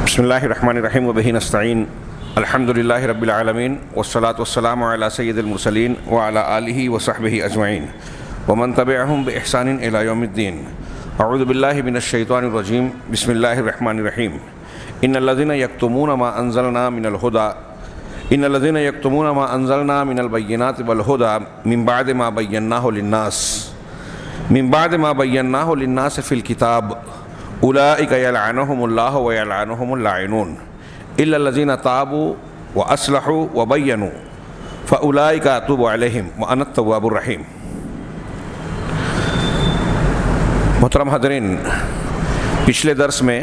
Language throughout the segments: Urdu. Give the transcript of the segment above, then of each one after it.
بسم اللہ الرحمن الرحیم وبہ نستعین الحمد للہ رب العالمین والصلاة والسلام علی سید المرسلین وعلی آلہ وصحبہ اجمعین ومن تبعہم بإحسان الی یوم الدین. اعوذ باللہ من الشیطان الرجیم. بسم اللہ الرحمن الرحیم. ان الذین یکتمون ما انزلنا من الهدى ان الذین یکتمون ما انزلنا من البینات والهدى من بعد ما بیناہ للناس فی الکتاب اولئک یلعنہم اللہ ویلعنہم اللاعنون الا الذین تابوا واصلحوا وبینوا فاولئک اتوب علیہم وانا التواب الرحیم. محترم حاضرین، پچھلے درس میں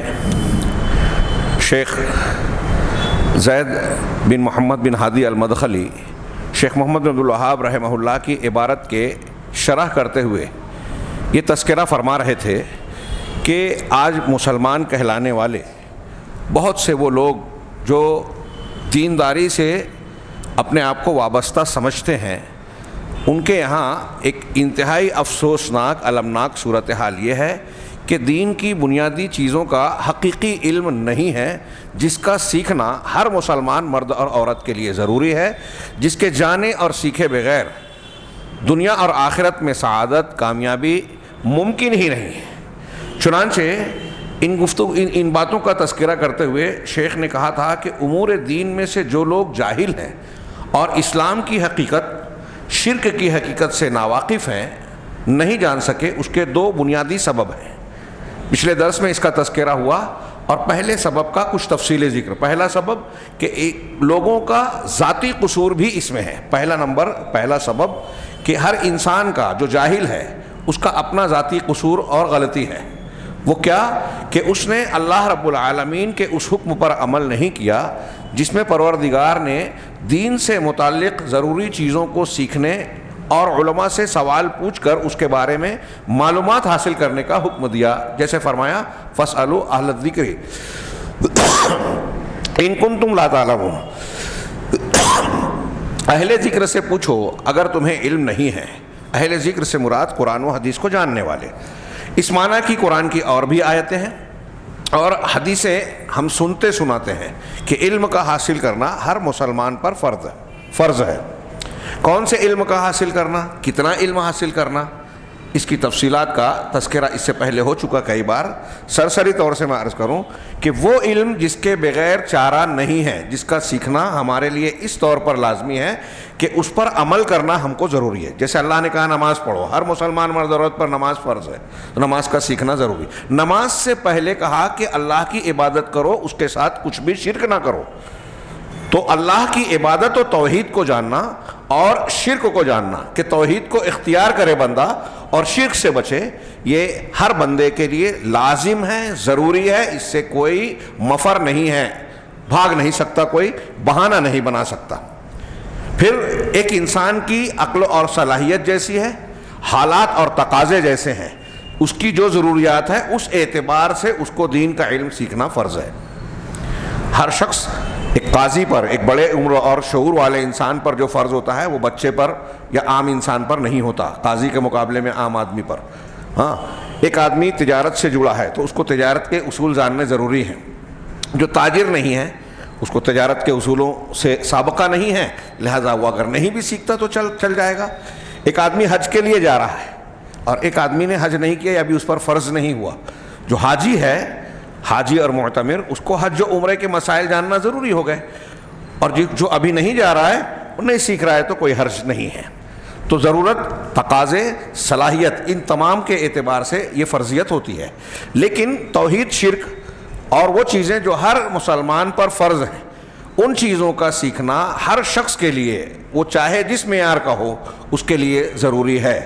شیخ زید بن محمد بن ہادی المدخلی شیخ محمد بن عبدالوہاب رحمہ اللہ کی عبارت کے شرح کرتے ہوئے یہ تذکرہ فرما رہے تھے کہ آج مسلمان کہلانے والے بہت سے وہ لوگ جو دینداری سے اپنے آپ کو وابستہ سمجھتے ہیں، ان کے یہاں ایک انتہائی افسوسناک المناک صورتحال یہ ہے کہ دین کی بنیادی چیزوں کا حقیقی علم نہیں ہے، جس کا سیکھنا ہر مسلمان مرد اور عورت کے لیے ضروری ہے، جس کے جانے اور سیکھے بغیر دنیا اور آخرت میں سعادت کامیابی ممکن ہی نہیں ہے. چنانچہ ان باتوں کا تذکرہ کرتے ہوئے شیخ نے کہا تھا کہ امور دین میں سے جو لوگ جاہل ہیں اور اسلام کی حقیقت شرک کی حقیقت سے ناواقف ہیں، نہیں جان سکے، اس کے دو بنیادی سبب ہیں. پچھلے درس میں اس کا تذکرہ ہوا اور پہلے سبب کا کچھ تفصیل ذکر. پہلا سبب کہ لوگوں کا ذاتی قصور بھی اس میں ہے. پہلا سبب کہ ہر انسان کا جو جاہل ہے اس کا اپنا ذاتی قصور اور غلطی ہے. وہ کیا کہ اس نے اللہ رب العالمین کے اس حکم پر عمل نہیں کیا جس میں پروردگار نے دین سے متعلق ضروری چیزوں کو سیکھنے اور علماء سے سوال پوچھ کر اس کے بارے میں معلومات حاصل کرنے کا حکم دیا. جیسے فرمایا فاسألوا اہل الذکر ان کنتم لا تعلمون، اہل ذکر سے پوچھو اگر تمہیں علم نہیں ہے. اہل ذکر سے مراد قرآن و حدیث کو جاننے والے. اس معنی کی قرآن کی اور بھی آیتیں ہیں اور حدیثیں ہم سنتے سناتے ہیں کہ علم کا حاصل کرنا ہر مسلمان پر فرض ہے. کون سے علم کا حاصل کرنا، کتنا علم حاصل کرنا، اس کی تفصیلات کا تذکرہ اس سے پہلے ہو چکا کئی بار. سرسری طور سے میں عرض کروں کہ وہ علم جس کے بغیر چارہ نہیں ہے، جس کا سیکھنا ہمارے لیے اس طور پر لازمی ہے کہ اس پر عمل کرنا ہم کو ضروری ہے. جیسے اللہ نے کہا نماز پڑھو، ہر مسلمان مرد عورت پر نماز فرض ہے، تو نماز کا سیکھنا ضروری. نماز سے پہلے کہا کہ اللہ کی عبادت کرو، اس کے ساتھ کچھ بھی شرک نہ کرو. تو اللہ کی عبادت و توحید کو جاننا اور شرک کو جاننا کہ توحید کو اختیار کرے بندہ اور شرک سے بچے، یہ ہر بندے کے لیے لازم ہے، ضروری ہے. اس سے کوئی مفر نہیں ہے، بھاگ نہیں سکتا، کوئی بہانہ نہیں بنا سکتا. پھر ایک انسان کی عقل اور صلاحیت جیسی ہے، حالات اور تقاضے جیسے ہیں، اس کی جو ضروریات ہے اس اعتبار سے اس کو دین کا علم سیکھنا فرض ہے. ہر شخص، ایک قاضی پر، ایک بڑے عمر اور شعور والے انسان پر جو فرض ہوتا ہے وہ بچے پر یا عام انسان پر نہیں ہوتا. قاضی کے مقابلے میں عام آدمی پر. ہاں، ایک آدمی تجارت سے جڑا ہے تو اس کو تجارت کے اصول جاننے ضروری ہیں. جو تاجر نہیں ہے اس کو تجارت کے اصولوں سے سابقہ نہیں ہے، لہذا وہ اگر نہیں بھی سیکھتا تو چل جائے گا. ایک آدمی حج کے لیے جا رہا ہے اور ایک آدمی نے حج نہیں کیا یا ابھی اس پر فرض نہیں ہوا. جو حاجی ہے، حاجی اور معتمر، اس کو حج و عمرے کے مسائل جاننا ضروری ہو گئے، اور جو ابھی نہیں جا رہا ہے، وہ نہیں سیکھ رہا ہے تو کوئی حرج نہیں ہے. تو ضرورت، تقاضے، صلاحیت، ان تمام کے اعتبار سے یہ فرضیت ہوتی ہے. لیکن توحید، شرک اور وہ چیزیں جو ہر مسلمان پر فرض ہیں، ان چیزوں کا سیکھنا ہر شخص کے لیے، وہ چاہے جس معیار کا ہو، اس کے لیے ضروری ہے.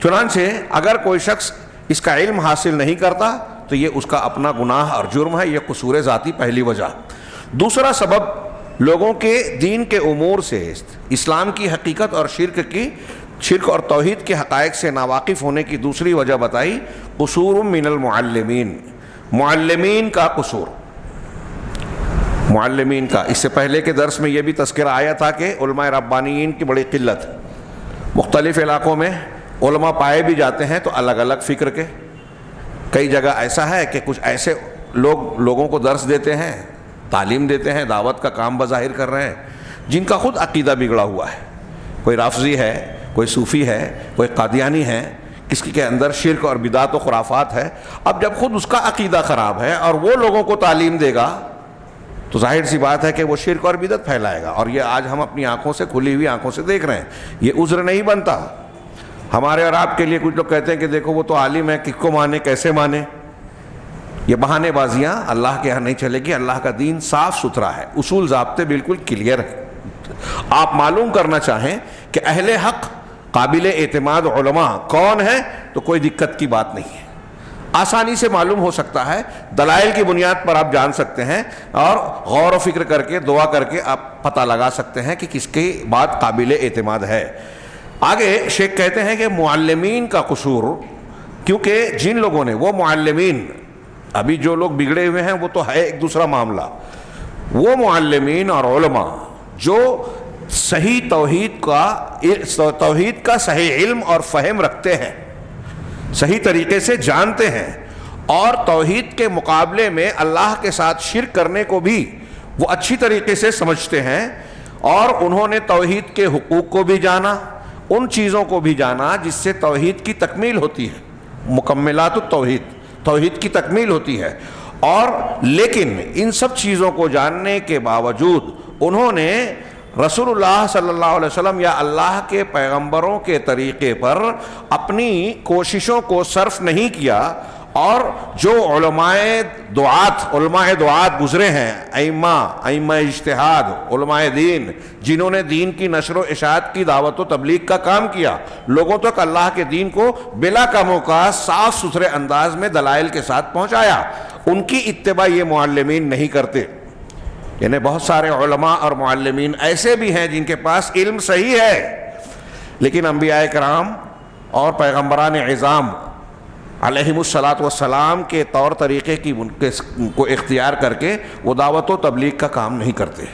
چنانچہ اگر کوئی شخص اس کا علم حاصل نہیں کرتا تو یہ اس کا اپنا گناہ اور جرم ہے، یہ قصور ذاتی پہلی وجہ. دوسرا سبب لوگوں کے دین کے امور سے، اسلام کی حقیقت اور شرک اور توحید کے حقائق سے ناواقف ہونے کی دوسری وجہ بتائی، قصور من المعلمین، معلمین کا قصور. معلمین کا، اس سے پہلے کے درس میں یہ بھی تذکرہ آیا تھا کہ علماء ربانیین کی بڑی قلت. مختلف علاقوں میں علماء پائے بھی جاتے ہیں تو الگ الگ فکر کے. کئی جگہ ایسا ہے کہ کچھ ایسے لوگوں کو درس دیتے ہیں، تعلیم دیتے ہیں، دعوت کا کام بظاہر کر رہے ہیں، جن کا خود عقیدہ بگڑا ہوا ہے. کوئی رافضی ہے، کوئی صوفی ہے، کوئی قادیانی ہے، کسی کے اندر شرک اور بدعت و خرافات ہے. اب جب خود اس کا عقیدہ خراب ہے اور وہ لوگوں کو تعلیم دے گا تو ظاہر سی بات ہے کہ وہ شرک اور بدعت پھیلائے گا. اور یہ آج ہم اپنی آنکھوں سے، کھلی ہوئی آنکھوں سے دیکھ رہے ہیں. یہ عذر نہیں بنتا ہمارے اور آپ کے لیے. کچھ لوگ کہتے ہیں کہ دیکھو وہ تو عالم ہے، کس کو مانے، کیسے مانے. یہ بہانے بازیاں اللہ کے ہاں نہیں چلے گی. اللہ کا دین صاف ستھرا ہے، اصول ضابطے بالکل کلیئر ہے. آپ معلوم کرنا چاہیں کہ اہل حق قابل اعتماد علماء کون ہیں تو کوئی دقت کی بات نہیں ہے، آسانی سے معلوم ہو سکتا ہے. دلائل کی بنیاد پر آپ جان سکتے ہیں اور غور و فکر کر کے، دعا کر کے آپ پتہ لگا سکتے ہیں کہ کس کی بات قابل اعتماد ہے. آگے شیخ کہتے ہیں کہ معلمین کا قصور، کیونکہ جن لوگوں نے، وہ معلمین، ابھی جو لوگ بگڑے ہوئے ہیں وہ تو ہے ایک دوسرا معاملہ، وہ معلمین اور علماء جو صحیح توحید کا صحیح علم اور فہم رکھتے ہیں، صحیح طریقے سے جانتے ہیں، اور توحید کے مقابلے میں اللہ کے ساتھ شرک کرنے کو بھی وہ اچھی طریقے سے سمجھتے ہیں، اور انہوں نے توحید کے حقوق کو بھی جانا، ان چیزوں کو بھی جانا جس سے توحید کی تکمیل ہوتی ہے، مکملات التوحید، توحید کی تکمیل ہوتی ہے. اور لیکن ان سب چیزوں کو جاننے کے باوجود انہوں نے رسول اللہ صلی اللہ علیہ وسلم یا اللہ کے پیغمبروں کے طریقے پر اپنی کوششوں کو صرف نہیں کیا. اور جو علماء دعات گزرے ہیں، ائمہ اجتہاد، علماء دین، جنہوں نے دین کی نشر و اشاعت کی، دعوت و تبلیغ کا کام کیا، لوگوں تک اللہ کے دین کو بلا کم و کاس صاف ستھرے انداز میں دلائل کے ساتھ پہنچایا، ان کی اتباع یہ معلمین نہیں کرتے. یعنی بہت سارے علماء اور معلمین ایسے بھی ہیں جن کے پاس علم صحیح ہے، لیکن انبیاء کرام اور پیغمبران اعظام علیہم الصلاۃ والسلام کے طور طریقے کو اختیار کر کے وہ دعوت و تبلیغ کا کام نہیں کرتے،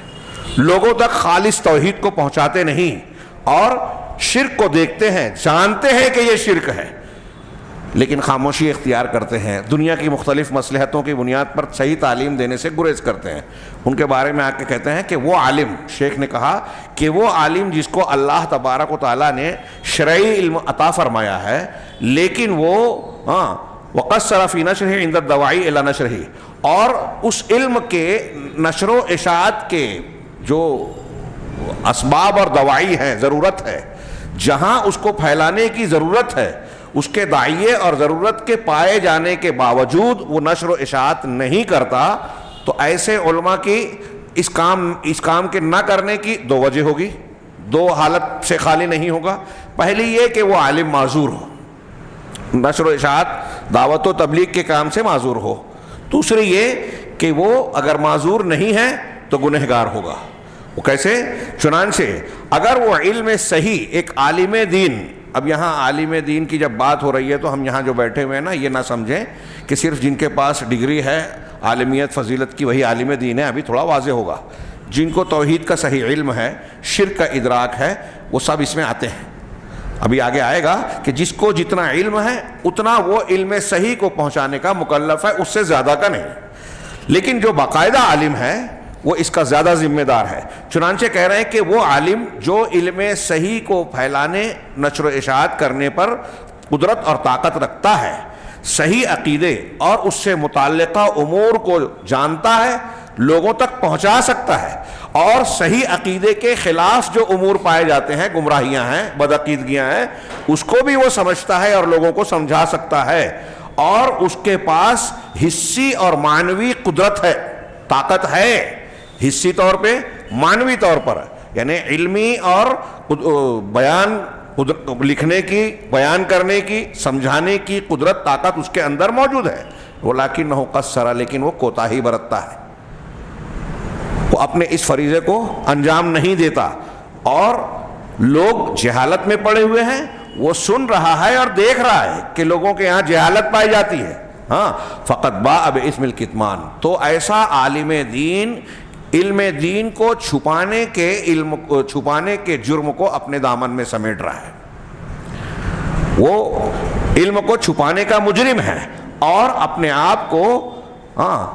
لوگوں تک خالص توحید کو پہنچاتے نہیں، اور شرک کو دیکھتے ہیں، جانتے ہیں کہ یہ شرک ہے، لیکن خاموشی اختیار کرتے ہیں، دنیا کی مختلف مصلحتوں کی بنیاد پر صحیح تعلیم دینے سے گریز کرتے ہیں. ان کے بارے میں آ کے کہتے ہیں کہ وہ عالم، شیخ نے کہا کہ وہ عالم جس کو اللہ تبارک و تعالیٰ نے شرعی علم عطا فرمایا ہے، لیکن وہ وقصر فی نشرہ عند الدواعی الی نشرہ، اور اس علم کے نشر و اشاعت کے جو اسباب اور دواعی ہیں، ضرورت ہے، جہاں اس کو پھیلانے کی ضرورت ہے، اس کے داعیے اور ضرورت کے پائے جانے کے باوجود وہ نشر و اشاعت نہیں کرتا، تو ایسے علماء کی اس کام کے نہ کرنے کی دو وجہ ہوگی، دو حالت سے خالی نہیں ہوگا. پہلی یہ کہ وہ عالم معذور ہو، نشر و اشاعت دعوت و تبلیغ کے کام سے معذور ہو. دوسری یہ کہ وہ اگر معذور نہیں ہے تو گنہگار ہوگا. وہ کیسے؟ چنانچہ اگر وہ علم صحیح ایک عالم دین، اب یہاں عالم دین کی جب بات ہو رہی ہے تو ہم یہاں جو بیٹھے ہوئے ہیں نا، یہ نہ سمجھیں کہ صرف جن کے پاس ڈگری ہے عالمیت فضیلت کی وہی عالم دین ہے. ابھی تھوڑا واضح ہوگا، جن کو توحید کا صحیح علم ہے، شرک کا ادراک ہے، وہ سب اس میں آتے ہیں. ابھی آگے آئے گا کہ جس کو جتنا علم ہے اتنا وہ علم صحیح کو پہنچانے کا مکلف ہے، اس سے زیادہ کا نہیں. لیکن جو باقاعدہ عالم ہے وہ اس کا زیادہ ذمہ دار ہے. چنانچہ کہہ رہے ہیں کہ وہ عالم جو علم صحیح کو پھیلانے، نشر و اشاعت کرنے پر قدرت اور طاقت رکھتا ہے، صحیح عقیدے اور اس سے متعلقہ امور کو جانتا ہے، لوگوں تک پہنچا سکتا ہے، اور صحیح عقیدے کے خلاف جو امور پائے جاتے ہیں، گمراہیاں ہیں، بدعقیدگیاں ہیں، اس کو بھی وہ سمجھتا ہے اور لوگوں کو سمجھا سکتا ہے. اور اس کے پاس حسی اور معنوی قدرت ہے، طاقت ہے، حسی طور پہ، معنوی طور پر، یعنی علمی اور بیان، لکھنے کی، بیان کرنے کی، سمجھانے کی قدرت، طاقت اس کے اندر موجود ہے. وَلَكِنَّهُ قَصَّرَ، لیکن وہ کوتاہی برتتا ہے، وہ اپنے اس فریضے کو انجام نہیں دیتا. اور لوگ جہالت میں پڑے ہوئے ہیں، وہ سن رہا ہے اور دیکھ رہا ہے کہ لوگوں کے یہاں جہالت پائی جاتی ہے. فَقَدْ بَاءَ بِإِثْمِ الْكِتْمَانِ، تو ایسا عالم دین علم دین کو چھپانے کے جرم کو اپنے دامن میں سمیٹ رہا ہے. وہ علم کو چھپانے کا مجرم ہے اور اپنے آپ کو ہاں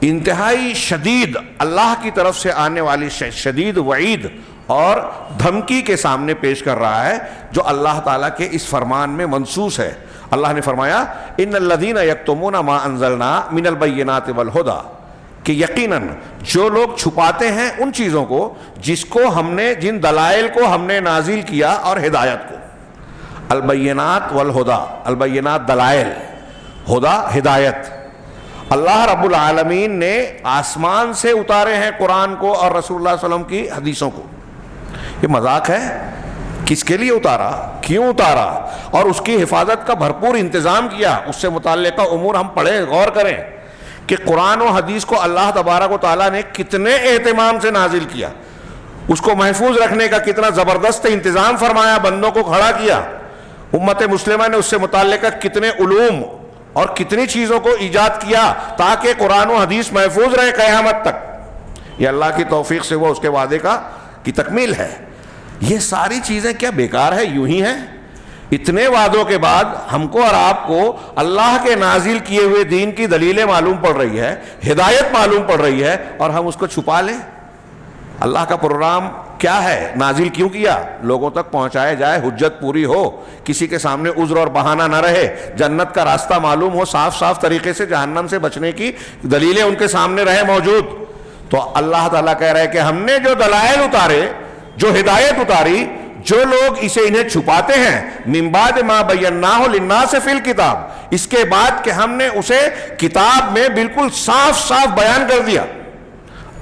انتہائی شدید اللہ کی طرف سے آنے والی شدید وعید اور دھمکی کے سامنے پیش کر رہا ہے جو اللہ تعالیٰ کے اس فرمان میں منصوص ہے. اللہ نے فرمایا ان الذین یکتمون ما انزلنا من البینات والہدی، کہ یقیناً جو لوگ چھپاتے ہیں ان چیزوں کو جس کو ہم نے، جن دلائل کو ہم نے نازل کیا اور ہدایت کو. البینات والہدی، البینات دلائل، ہدی ہدایت. اللہ رب العالمین نے آسمان سے اتارے ہیں قرآن کو اور رسول اللہ صلی اللہ علیہ وسلم کی حدیثوں کو. یہ مذاق ہے؟ کس کے لیے اتارا، کیوں اتارا، اور اس کی حفاظت کا بھرپور انتظام کیا. اس سے متعلقہ امور ہم پڑھیں، غور کریں کہ قرآن و حدیث کو اللہ تبارک و تعالیٰ نے کتنے اہتمام سے نازل کیا، اس کو محفوظ رکھنے کا کتنا زبردست انتظام فرمایا، بندوں کو کھڑا کیا. امت مسلمہ نے اس سے متعلقہ کتنے علوم اور کتنی چیزوں کو ایجاد کیا تاکہ قرآن و حدیث محفوظ رہے قیامت تک. یہ اللہ کی توفیق سے وہ اس کے وعدے کی تکمیل ہے. یہ ساری چیزیں کیا بیکار ہے، یوں ہی ہیں؟ اتنے وعدوں کے بعد ہم کو اور آپ کو اللہ کے نازل کیے ہوئے دین کی دلیلیں معلوم پڑ رہی ہے، ہدایت معلوم پڑ رہی ہے، اور ہم اس کو چھپا لیں. اللہ کا پروگرام کیا ہے، نازل کیوں کیا؟ لوگوں تک پہنچایا جائے، حجت پوری ہو، کسی کے سامنے عذر اور بہانہ نہ رہے، جنت کا راستہ معلوم ہو صاف صاف طریقے سے، جہنم سے بچنے کی دلیلیں ان کے سامنے رہے موجود. تو اللہ تعالیٰ کہہ رہے ہیں کہ ہم نے جو دلائل اتارے، جو ہدایت اتاری، جو لوگ اسے انہیں چھپاتے ہیں، من بعد ما بیناہ للناس فی الکتاب، اس کے بعد کہ ہم نے اسے کتاب میں بالکل صاف صاف بیان کر دیا.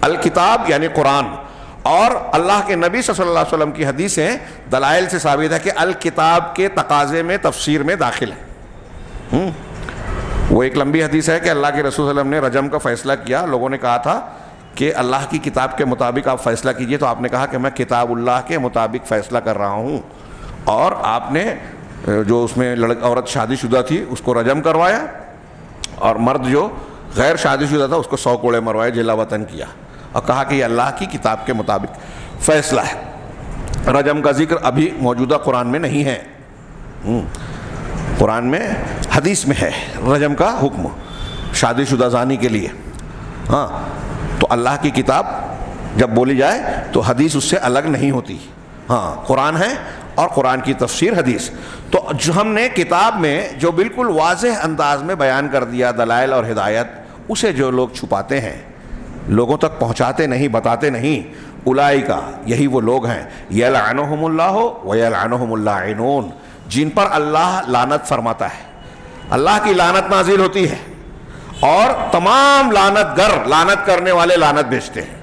الکتاب یعنی قرآن، اور اللہ کے نبی صلی اللہ علیہ وسلم کی حدیثیں دلائل سے ثابت ہے کہ الکتاب کے تقاضے میں تفسیر میں داخل ہے. وہ ایک لمبی حدیث ہے کہ اللہ کے رسول صلی اللہ علیہ وسلم نے رجم کا فیصلہ کیا. لوگوں نے کہا تھا کہ اللہ کی کتاب کے مطابق آپ فیصلہ کیجئے، تو آپ نے کہا کہ میں کتاب اللہ کے مطابق فیصلہ کر رہا ہوں. اور آپ نے جو اس میں عورت شادی شدہ تھی اس کو رجم کروایا، اور مرد جو غیر شادی شدہ تھا اس کو 100 کوڑے مروائے، جلا وطن کیا، اور کہا کہ یہ اللہ کی کتاب کے مطابق فیصلہ ہے. رجم کا ذکر ابھی موجودہ قرآن میں نہیں ہے، قرآن میں حدیث میں ہے رجم کا حکم شادی شدہ زانی کے لیے. ہاں، تو اللہ کی کتاب جب بولی جائے تو حدیث اس سے الگ نہیں ہوتی. ہاں، قرآن ہے اور قرآن کی تفسیر حدیث. تو جو ہم نے کتاب میں جو بالکل واضح انداز میں بیان کر دیا دلائل اور ہدایت، اسے جو لوگ چھپاتے ہیں، لوگوں تک پہنچاتے نہیں، بتاتے نہیں، اولئک، یہی وہ لوگ ہیں، یلعنہم اللہ ویلعنہم اللاعنون، جن پر اللہ لعنت فرماتا ہے. اللہ کی لعنت نازل ہوتی ہے اور تمام لعنت گر، لعنت کرنے والے لعنت بھیجتے ہیں.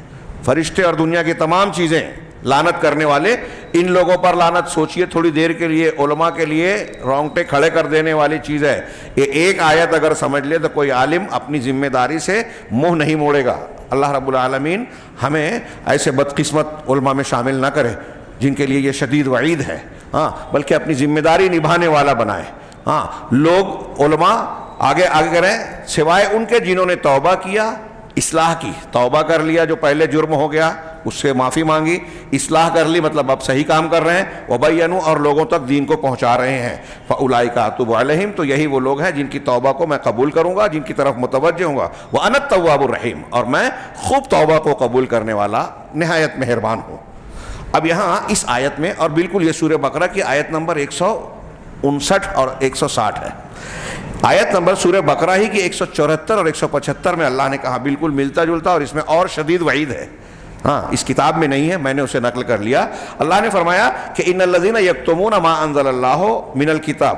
فرشتے اور دنیا کی تمام چیزیں لعنت کرنے والے، ان لوگوں پر لعنت. سوچئے تھوڑی دیر کے لیے، علماء کے لیے رونگٹے کھڑے کر دینے والی چیز ہے. یہ ایک آیت اگر سمجھ لے تو کوئی عالم اپنی ذمہ داری سے منہ نہیں موڑے گا. اللہ رب العالمین ہمیں ایسے بدقسمت علماء میں شامل نہ کرے جن کے لیے یہ شدید وعید ہے. ہاں، بلکہ اپنی ذمہ داری نبھانے والا بنائے. ہاں، لوگ علماء آگے کریں سوائے ان کے جنہوں نے توبہ کیا، اصلاح کی، توبہ کر لیا، جو پہلے جرم ہو گیا اس سے معافی مانگی، اصلاح کر لی، مطلب اب صحیح کام کر رہے ہیں، وبینوا، اور لوگوں تک دین کو پہنچا رہے ہیں. فاولئک اتوب علیہم، تو یہی وہ لوگ ہیں جن کی توبہ کو میں قبول کروں گا، جن کی طرف متوجہ ہوں گا. وانا التواب الرحیم، اور میں خوب توبہ کو قبول کرنے والا، نہایت مہربان ہوں. اب یہاں اس آیت میں، اور بالکل یہ سورہ بقرہ کی آیت نمبر 159 اور 160 ہے. آیت نمبر سورہ بقرہ ہی کی 174 اور 175 میں اللہ نے کہا، بالکل ملتا جلتا، اور اس میں اور شدید وعید ہے. ہاں، اس کتاب میں نہیں ہے، میں نے اسے نقل کر لیا. اللہ نے فرمایا کہ ان الذین یکتمون ما انزل اللہ من الکتاب،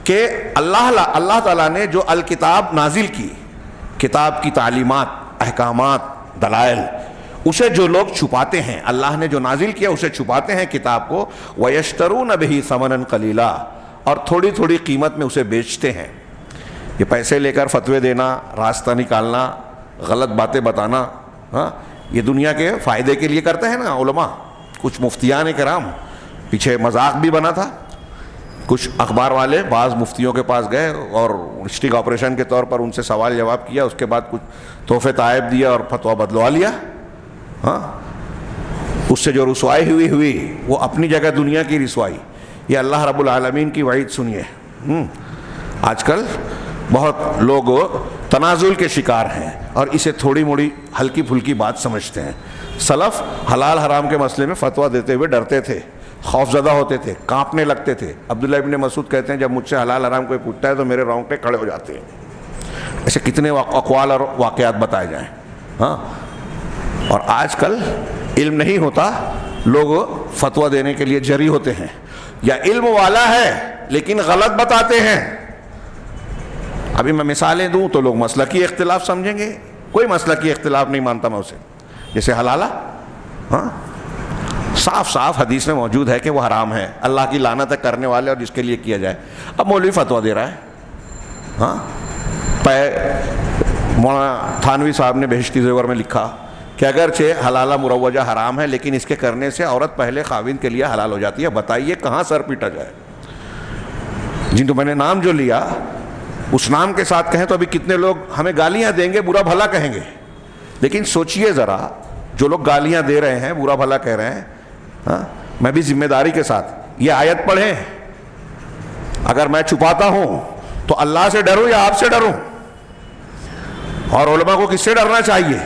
کہ اللہ تعالیٰ نے جو الکتاب نازل کی، کتاب کی تعلیمات، احکامات، دلائل، اسے جو لوگ چھپاتے ہیں، اللہ نے جو نازل کیا اسے چھپاتے ہیں کتاب کو، وَيَشْتَرُونَ بِهِ ثَمَنًا قَلِيلًا، اور تھوڑی تھوڑی قیمت میں اسے بیچتے ہیں. یہ پیسے لے کر فتوے دینا، راستہ نکالنا، غلط باتیں بتانا، ہاں، یہ دنیا کے فائدے کے لیے کرتے ہیں نا علماء. کچھ مفتیان کرام، پیچھے مذاق بھی بنا تھا، کچھ اخبار والے بعض مفتیوں کے پاس گئے اور اسٹنگ آپریشن کے طور پر ان سے سوال جواب کیا، اس کے بعد کچھ تحفے تائب دیا اور فتویٰ بدلوا لیا. ہاں، اس سے جو رسوائی ہوئی وہ اپنی جگہ دنیا کی رسوائی. یہ اللہ رب العالمین کی وعید سنیے. آج کل بہت لوگ تنازل کے شکار ہیں اور اسے تھوڑی موڑی ہلکی پھلکی بات سمجھتے ہیں۔ سلف حلال حرام کے مسئلے میں فتویٰ دیتے ہوئے ڈرتے تھے، خوفزدہ ہوتے تھے، کانپنے لگتے تھے۔ عبداللہ ابن مسعود کہتے ہیں جب مجھ سے حلال حرام کوئی پوچھتا ہے تو میرے رونگٹے کھڑے ہو جاتے ہیں۔ ایسے کتنے اقوال اور واقعات بتائے جائیں۔ ہاں، اور آج کل علم نہیں ہوتا، لوگ فتویٰ دینے کے لیے جری ہوتے ہیں، یا علم والا ہے لیکن غلط بتاتے ہیں۔ ابھی میں مثالیں دوں تو لوگ مسلکی اختلاف سمجھیں گے، کوئی مسلکی اختلاف نہیں مانتا میں اسے، جیسے حلالہ، ہاں صاف صاف حدیث میں موجود ہے کہ وہ حرام ہے، اللہ کی لعنت ہے کرنے والے اور جس کے لیے کیا جائے۔ اب مولوی فتویٰ دے رہا ہے، ہاں مولانا تھانوی صاحب نے بہشتی زیور میں لکھا کہ اگرچہ حلالہ مروجہ حرام ہے لیکن اس کے کرنے سے عورت پہلے خاوند کے لیے حلال ہو جاتی ہے۔ بتائیے کہاں سر پیٹا جائے؟ جن کو میں نے نام جو لیا اس نام کے ساتھ کہیں تو ابھی کتنے لوگ ہمیں گالیاں دیں گے، برا بھلا کہیں گے، لیکن سوچئے ذرا جو لوگ گالیاں دے رہے ہیں، برا بھلا کہہ رہے ہیں، ہاں میں بھی ذمہ داری کے ساتھ یہ آیت پڑھیں، اگر میں چھپاتا ہوں تو اللہ سے ڈروں یا آپ سے ڈروں؟ اور علماء کو کس سے ڈرنا چاہیے؟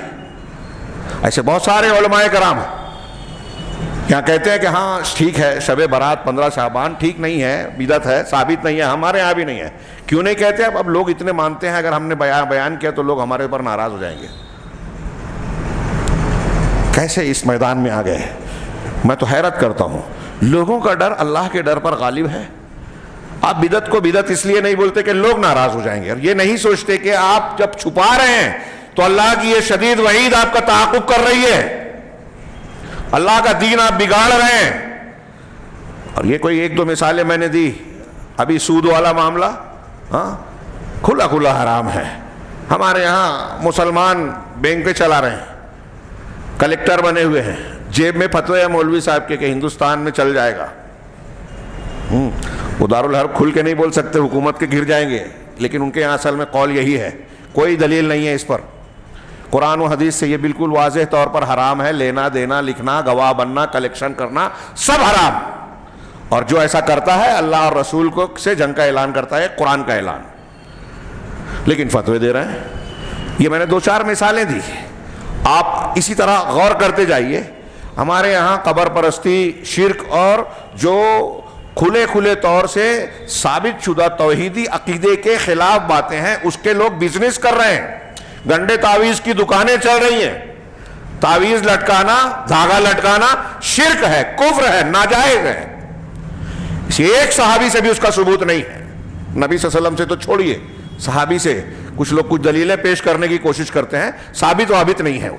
ایسے بہت سارے علماء کرام یہاں کہتے ہیں کہ ہاں ٹھیک ہے شب برات 15 شعبان ٹھیک نہیں ہے، بدعت ہے، ثابت نہیں ہے، ہمارے یہاں بھی نہیں ہے۔ کیوں نہیں کہتے؟ اب لوگ اتنے مانتے ہیں، اگر ہم نے بیان کیا تو لوگ ہمارے اوپر ناراض ہو جائیں گے۔ کیسے اس میدان میں آ گئے؟ میں تو حیرت کرتا ہوں۔ لوگوں کا ڈر اللہ کے ڈر پر غالب ہے۔ آپ بدعت کو بدعت اس لیے نہیں بولتے کہ لوگ ناراض ہو جائیں گے، اور یہ نہیں سوچتے کہ آپ جب چھپا رہے ہیں تو اللہ کی یہ شدید وعید آپ کا تعاقب کر رہی ہے، اللہ کا دین آپ بگاڑ رہے ہیں۔ اور یہ کوئی ایک دو مثالیں میں نے دی، ابھی سود والا معاملہ ہاں کھلا کھلا حرام ہے۔ ہمارے ہاں مسلمان بینک پہ چلا رہے ہیں، کلیکٹر بنے ہوئے ہیں، جیب میں فتوی ہے مولوی صاحب کے کہ ہندوستان میں چل جائے گا۔ وہ دارالحرب کھل کے نہیں بول سکتے، حکومت کے گر جائیں گے، لیکن ان کے یہاں اصل میں قول یہی ہے، کوئی دلیل نہیں ہے اس پر۔ قرآن و حدیث سے یہ بالکل واضح طور پر حرام ہے، لینا دینا، لکھنا، گواہ بننا، کلیکشن کرنا، سب حرام۔ اور جو ایسا کرتا ہے اللہ اور رسول کو سے جنگ کا اعلان کرتا ہے، قرآن کا اعلان، لیکن فتوے دے رہے ہیں۔ یہ میں نے 2-4 مثالیں دی، آپ اسی طرح غور کرتے جائیے۔ ہمارے یہاں قبر پرستی، شرک اور جو کھلے طور سے ثابت شدہ توحیدی عقیدے کے خلاف باتیں ہیں اس کے لوگ بزنس کر رہے ہیں۔ گنڈے تعویذ کی دکانیں چل رہی ہیں، تعویذ لٹکانا، دھاگا لٹکانا شرک ہے، کفر ہے، ناجائز ہے۔ ایک صحابی سے بھی اس کا ثبوت نہیں ہے، نبی صلی اللہ علیہ وسلم سے تو چھوڑیے، صحابی سے کچھ لوگ کچھ دلیلیں پیش کرنے کی کوشش کرتے ہیں، ثابت وابت نہیں ہے وہ،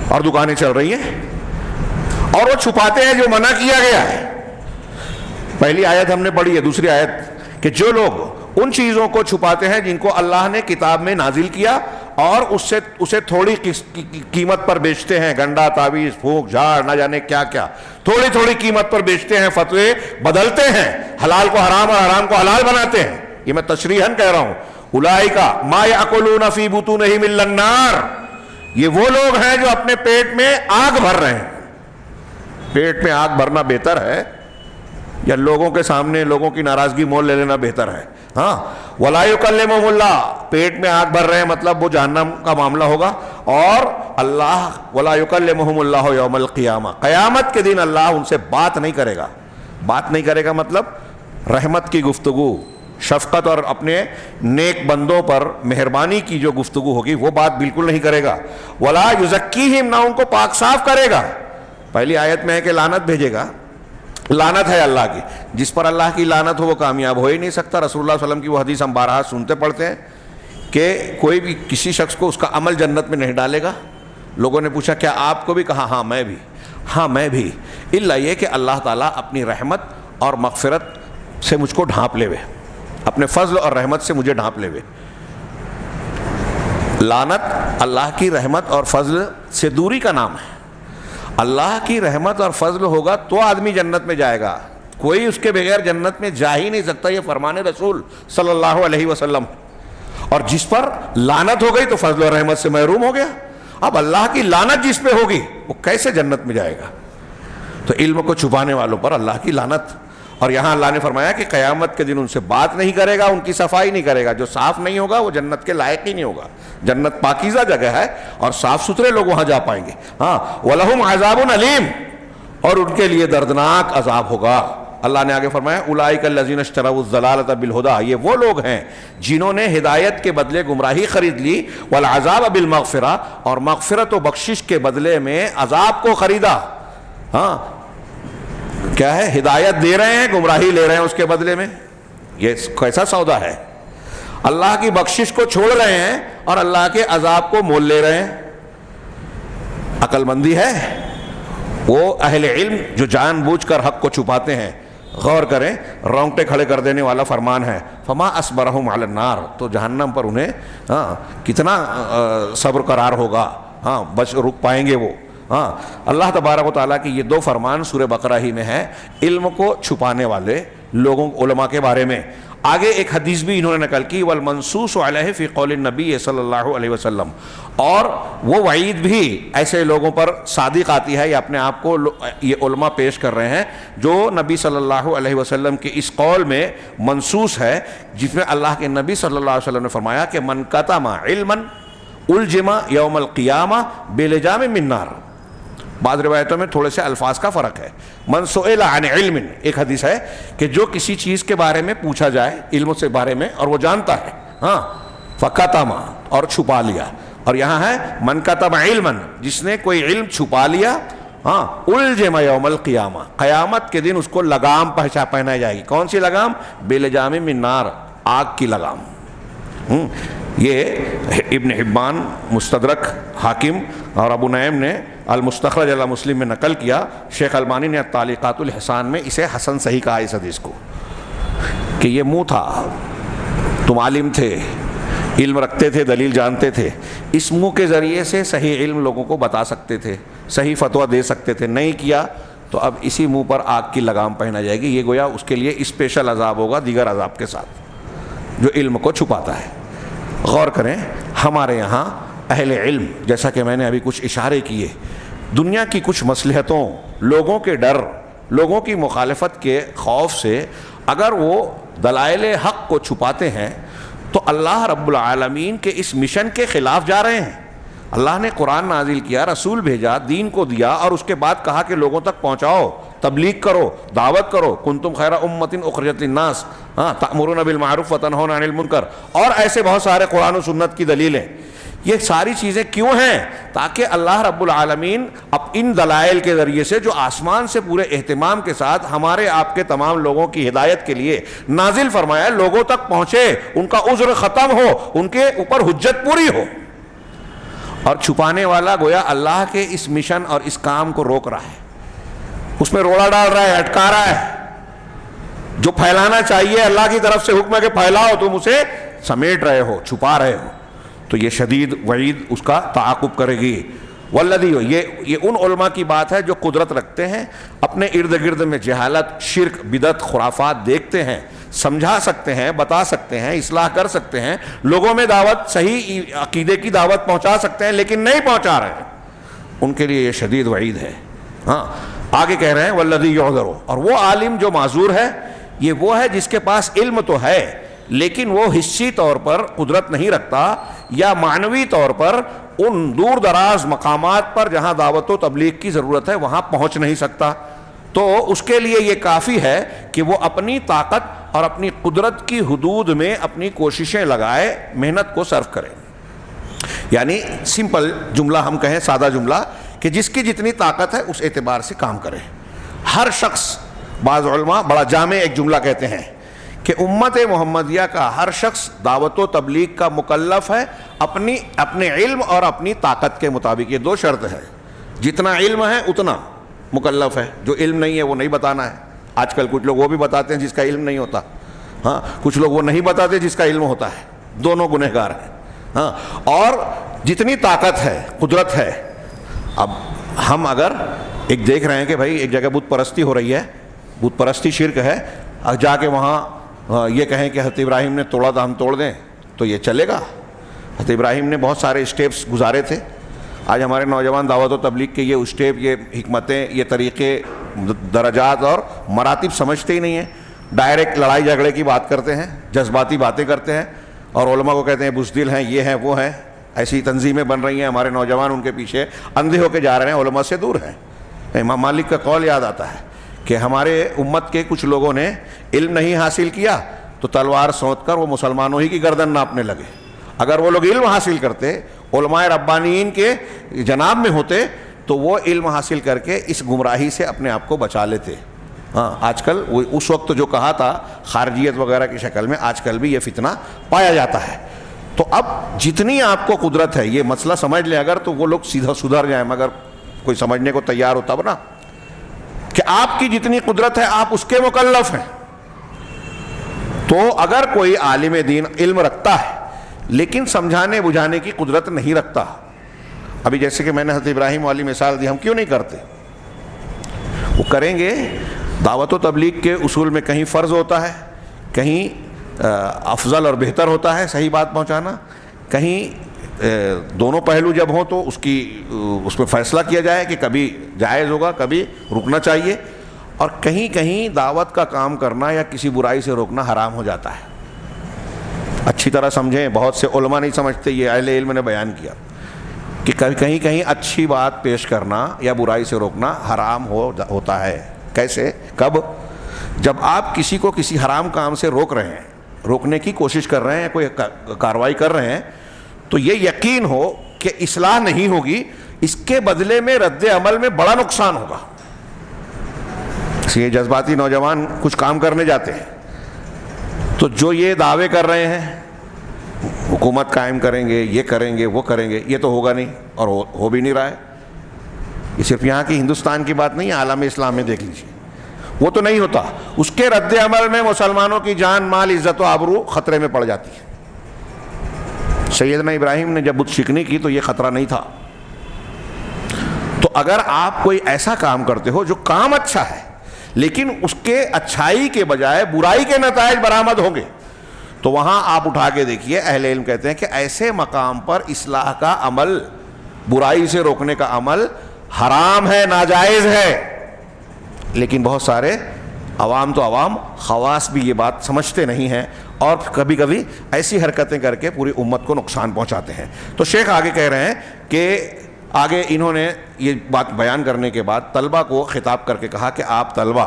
اور دکانیں چل رہی ہیں اور وہ چھپاتے ہیں جو منع کیا گیا ہے۔ پہلی آیت ہم نے پڑھی ہے، دوسری آیت کہ جو لوگ ان چیزوں کو چھپاتے ہیں جن کو اللہ نے کتاب میں نازل کیا اور اسے تھوڑی قیمت پر بیچتے ہیں، گنڈا، تعویذ، پھونک، جھاڑ، نہ جانے کیا کیا، تھوڑی قیمت پر بیچتے ہیں، فتوے بدلتے ہیں، حلال کو حرام اور حرام کو حلال بناتے ہیں۔ یہ میں تشریحاً کہہ رہا ہوں، اولئک ما یأکلون فی بطونہم الا النار، یہ وہ لوگ ہیں جو اپنے پیٹ میں آگ بھر رہے ہیں۔ پیٹ میں آگ بھرنا بہتر ہے یا لوگوں کے سامنے لوگوں کی ناراضگی مول لے لینا بہتر ہے؟ ہاں، وَلَا يُكَلِّمُهُمُ اللَّهُ، پیٹ میں آگ بھر رہے ہیں مطلب وہ جہنم کا معاملہ ہوگا، اور اللہ وَلَا يُكَلِّمُهُمُ اللَّهُ يَوْمَ الْقِيَامَةِ، قیامت کے دن اللہ ان سے بات نہیں کرے گا۔ بات نہیں کرے گا مطلب رحمت کی گفتگو، شفقت اور اپنے نیک بندوں پر مہربانی کی جو گفتگو ہوگی وہ بات بالکل نہیں کرے گا۔ وَلَا يُزَكِّيهِمْ، نہ ان کو پاک صاف کرے گا۔ پہلی آیت میں ہے کہ لعنت بھیجے گا، لعنت ہے اللہ کی، جس پر اللہ کی لعنت ہو وہ کامیاب ہو ہی نہیں سکتا۔ رسول اللہ صلی اللہ علیہ وسلم کی وہ حدیث ہم بارہا سنتے پڑھتے ہیں کہ کوئی بھی کسی شخص کو اس کا عمل جنت میں نہیں ڈالے گا۔ لوگوں نے پوچھا کیا آپ کو بھی؟ کہا ہاں میں بھی، ہاں میں بھی، الا یہ کہ اللہ تعالیٰ اپنی رحمت اور مغفرت سے مجھ کو ڈھانپ لے وے، اپنے فضل اور رحمت سے مجھے ڈھانپ لے وے۔ لعنت اللہ کی رحمت اور فضل سے دوری کا نام ہے۔ اللہ کی رحمت اور فضل ہوگا تو آدمی جنت میں جائے گا، کوئی اس کے بغیر جنت میں جا ہی نہیں سکتا، یہ فرمان رسول صلی اللہ علیہ وسلم۔ اور جس پر لعنت ہو گئی تو فضل اور رحمت سے محروم ہو گیا۔ اب اللہ کی لعنت جس پہ ہوگی وہ کیسے جنت میں جائے گا؟ تو علم کو چھپانے والوں پر اللہ کی لعنت، اور یہاں اللہ نے فرمایا کہ قیامت کے دن ان سے بات نہیں کرے گا، ان کی صفائی نہیں کرے گا. جو صاف نہیں ہوگا وہ جنت کے لائق ہی نہیں ہوگا. جنت پاکیزہ جگہ ہے اور صاف ستھرے لوگ وہاں جا پائیں گے. ہاں وَلَهُمْ عَذَابٌ أَلِيمٌ، اور ان کے لیے دردناک عذاب ہوگا. اللہ نے آگے فرمایا اولئک الذین اشتروا الضلالۃ بالہدیٰ، یہ وہ لوگ ہیں جنہوں نے ہدایت کے بدلے گمراہی خرید لی، والعذاب بالمغفرہ، اور مغفرت و بخشش کے بدلے میں عذاب کو خریدا. ہاں کیا ہے، ہدایت دے رہے ہیں، گمراہی لے رہے ہیں اس کے بدلے میں. یہ کیسا سودا ہے؟ اللہ کی بخشش کو چھوڑ رہے ہیں اور اللہ کے عذاب کو مول لے رہے ہیں. عقل مندی ہے؟ وہ اہل علم جو جان بوجھ کر حق کو چھپاتے ہیں. غور کریں، رونگٹے کھڑے کر دینے والا فرمان ہے، فما اصبرہم علی النار، تو جہنم پر انہیں کتنا صبر قرار ہوگا. ہاں بچ رک پائیں گے وہ. ہاں اللہ تبارک و تعالیٰ کی یہ دو فرمان سورہ بقرہ ہی میں ہے علم کو چھپانے والے لوگوں علماء کے بارے میں. آگے ایک حدیث بھی انہوں نے نقل کی، والمنصوص علیہ فی قول النبی صلی اللہ علیہ وسلم، اور وہ وعید بھی ایسے لوگوں پر صادق آتی ہے، یا اپنے آپ کو یہ علماء پیش کر رہے ہیں جو نبی صلی اللہ علیہ وسلم کے اس قول میں منصوص ہے، جس میں اللہ کے نبی صلی اللہ علیہ وسلم نے فرمایا کہ من کتم علما الجم یوم القیامہ بلجام من نار. بعض روایتوں میں تھوڑے سے الفاظ کا فرق ہے. من سئل عن علم، ایک حدیث ہے کہ جو کسی چیز کے بارے میں پوچھا جائے علم سے بارے میں اور وہ جانتا ہے، ہاں فکتم، اور چھپا لیا. اور یہاں ہے من کتم علما، جس نے کوئی علم چھپا لیا، ہاں الجم یوم القیامہ، قیامت کے دن اس کو لگام پہنائی جائے گی. کون سی لگام؟ بلجام من نار، آگ کی لگام. یہ ابن حبان مستدرک، حاکم اور ابو نعیم نے المستخرج علی مسلم میں نقل کیا. شیخ البانی نے تعلیقات الحسان میں اسے حسن صحیح کہا اس حدیث کو، کہ یہ منہ تھا، تم عالم تھے، علم رکھتے تھے، دلیل جانتے تھے، اس منہ کے ذریعے سے صحیح علم لوگوں کو بتا سکتے تھے، صحیح فتویٰ دے سکتے تھے. نہیں کیا تو اب اسی منہ پر آگ کی لگام پہنا جائے گی. یہ گویا اس کے لیے اسپیشل عذاب ہوگا دیگر عذاب کے ساتھ، جو علم کو چھپاتا ہے. غور کریں، ہمارے یہاں اہل علم، جیسا کہ میں نے ابھی کچھ اشارے کیے، دنیا کی کچھ مصلحتوں، لوگوں کے ڈر، لوگوں کی مخالفت کے خوف سے اگر وہ دلائل حق کو چھپاتے ہیں تو اللہ رب العالمین کے اس مشن کے خلاف جا رہے ہیں. اللہ نے قرآن نازل کیا، رسول بھیجا، دین کو دیا، اور اس کے بعد کہا کہ لوگوں تک پہنچاؤ، تبلیغ کرو، دعوت کرو. کنتم خیر امۃ اخرجت للناس تأمرون بالمعروف وتنہون عن المنکر، اور ایسے بہت سارے قرآن و سنت کی دلیلیں. یہ ساری چیزیں کیوں ہیں؟ تاکہ اللہ رب العالمین اب ان دلائل کے ذریعے سے جو آسمان سے پورے اہتمام کے ساتھ ہمارے آپ کے تمام لوگوں کی ہدایت کے لیے نازل فرمایا، لوگوں تک پہنچے، ان کا عذر ختم ہو، ان کے اوپر حجت پوری ہو. اور چھپانے والا گویا اللہ کے اس مشن اور اس کام کو روک رہا ہے، اس میں روڑا ڈال رہا ہے، اٹکا رہا ہے. جو پھیلانا چاہیے اللہ کی طرف سے حکم ہے کہ پھیلاؤ، تم اسے سمیٹ رہے ہو، چھپا رہے ہو. تو یہ شدید وعید اس کا تعاقب کرے گی. والذی، یہ ان علماء کی بات ہے جو قدرت رکھتے ہیں، اپنے ارد گرد میں جہالت، شرک، بدعت، خرافات دیکھتے ہیں، سمجھا سکتے ہیں، بتا سکتے ہیں، اصلاح کر سکتے ہیں، لوگوں میں دعوت، صحیح عقیدے کی دعوت پہنچا سکتے ہیں، لیکن نہیں پہنچا رہے ہیں. ان کے لیے یہ شدید وعید ہے. ہاں آگے کہہ رہے ہیں والذی یعذر، اور وہ عالم جو معذور ہے، یہ وہ ہے جس کے پاس علم تو ہے لیکن وہ حصی طور پر قدرت نہیں رکھتا، یا معنوی طور پر ان دور دراز مقامات پر جہاں دعوت و تبلیغ کی ضرورت ہے وہاں پہنچ نہیں سکتا. تو اس کے لیے یہ کافی ہے کہ وہ اپنی طاقت اور اپنی قدرت کی حدود میں اپنی کوششیں لگائے، محنت کو صرف کرے. یعنی سمپل جملہ ہم کہیں، سادہ جملہ، کہ جس کی جتنی طاقت ہے اس اعتبار سے کام کرے. ہر شخص، بعض علماء بڑا جامع ایک جملہ کہتے ہیں کہ امت محمدیہ کا ہر شخص دعوت و تبلیغ کا مکلف ہے اپنے علم اور اپنی طاقت کے مطابق. یہ دو شرط ہے، جتنا علم ہے اتنا مکلف ہے، جو علم نہیں ہے وہ نہیں بتانا ہے. آج کل کچھ لوگ وہ بھی بتاتے ہیں جس کا علم نہیں ہوتا، ہاں کچھ لوگ وہ نہیں بتاتے جس کا علم ہوتا ہے، دونوں گنہگار ہیں. ہاں اور جتنی طاقت ہے، قدرت ہے. اب ہم اگر ایک دیکھ رہے ہیں کہ بھائی ایک جگہ بت پرستی ہو رہی ہے، بت پرستی شرک ہے، جا کے وہاں یہ کہیں کہ حضرت ابراہیم نے توڑا تھا ہم توڑ دیں، تو یہ چلے گا؟ حضرت ابراہیم نے بہت سارے اسٹیپس گزارے تھے. آج ہمارے نوجوان دعوت و تبلیغ کے یہ اسٹیپ، یہ حکمتیں، یہ طریقے درجات اور مراتب سمجھتے ہی نہیں ہیں، ڈائریکٹ لڑائی جھگڑے کی بات کرتے ہیں، جذباتی باتیں کرتے ہیں، اور علماء کو کہتے ہیں بزدل ہیں، یہ ہیں وہ ہیں. ایسی تنظیمیں بن رہی ہیں، ہمارے نوجوان ان کے پیچھے اندھے ہو کے جا رہے ہیں، علماء سے دور ہیں. امام مالک کا قول یاد آتا ہے کہ ہمارے امت کے کچھ لوگوں نے علم نہیں حاصل کیا تو تلوار سونت کر وہ مسلمانوں ہی کی گردن ناپنے لگے. اگر وہ لوگ علم حاصل کرتے، علماء ربانیین کے جناب میں ہوتے، تو وہ علم حاصل کر کے اس گمراہی سے اپنے آپ کو بچا لیتے. ہاں، آج کل وہ اس وقت جو کہا تھا خارجیت وغیرہ کی شکل میں، آج کل بھی یہ فتنہ پایا جاتا ہے. تو اب جتنی آپ کو قدرت ہے، یہ مسئلہ سمجھ لیں اگر، تو وہ لوگ سیدھا سدھر جائیں، مگر کوئی سمجھنے کو تیار ہو تب نا، کہ آپ کی جتنی قدرت ہے آپ اس کے مکلف ہیں. تو اگر کوئی عالم دین علم رکھتا ہے لیکن سمجھانے بجھانے کی قدرت نہیں رکھتا، ابھی جیسے کہ میں نے حضرت ابراہیم والی مثال دی، ہم کیوں نہیں کرتے؟ وہ کریں گے. دعوت و تبلیغ کے اصول میں کہیں فرض ہوتا ہے، کہیں افضل اور بہتر ہوتا ہے صحیح بات پہنچانا، کہیں دونوں پہلو جب ہوں تو اس میں فیصلہ کیا جائے کہ کبھی جائز ہوگا، کبھی رکنا چاہیے، اور کہیں کہیں دعوت کا کام کرنا یا کسی برائی سے روکنا حرام ہو جاتا ہے. اچھی طرح سمجھیں، بہت سے علماء نہیں سمجھتے، یہ اہل علم نے بیان کیا کہ کہیں کہیں اچھی بات پیش کرنا یا برائی سے روکنا حرام ہوتا ہے. کیسے؟ کب؟ جب آپ کسی کو کسی حرام کام سے روک رہے ہیں، روکنے کی کوشش کر رہے ہیں، کوئی کارروائی کر رہے ہیں، تو یہ یقین ہو کہ اصلاح نہیں ہوگی، اس کے بدلے میں رد عمل میں بڑا نقصان ہوگا. یہ جذباتی نوجوان کچھ کام کرنے جاتے ہیں تو جو یہ دعوے کر رہے ہیں حکومت قائم کریں گے، یہ کریں گے، وہ کریں گے، یہ تو ہوگا نہیں اور ہو بھی نہیں رہا ہے. یہ صرف یہاں کی ہندوستان کی بات نہیں ہے، عالم اسلام میں دیکھ لیجیے، وہ تو نہیں ہوتا. اس کے رد عمل میں مسلمانوں کی جان، مال، عزت و آبرو خطرے میں پڑ جاتی ہے. سیدنا ابراہیم نے جب بت شکنی کی تو یہ خطرہ نہیں تھا. تو اگر آپ کوئی ایسا کام کرتے ہو جو کام اچھا ہے لیکن اس کے اچھائی کے بجائے برائی کے نتائج برآمد ہوں گے، تو وہاں آپ اٹھا کے دیکھیے، اہل علم کہتے ہیں کہ ایسے مقام پر اصلاح کا عمل، برائی سے روکنے کا عمل حرام ہے، ناجائز ہے. لیکن بہت سارے عوام تو عوام، خواص بھی یہ بات سمجھتے نہیں ہیں اور کبھی کبھی ایسی حرکتیں کر کے پوری امت کو نقصان پہنچاتے ہیں. تو شیخ آگے کہہ رہے ہیں کہ آگے انہوں نے یہ بات بیان کرنے کے بعد طلبہ کو خطاب کر کے کہا کہ آپ طلبہ،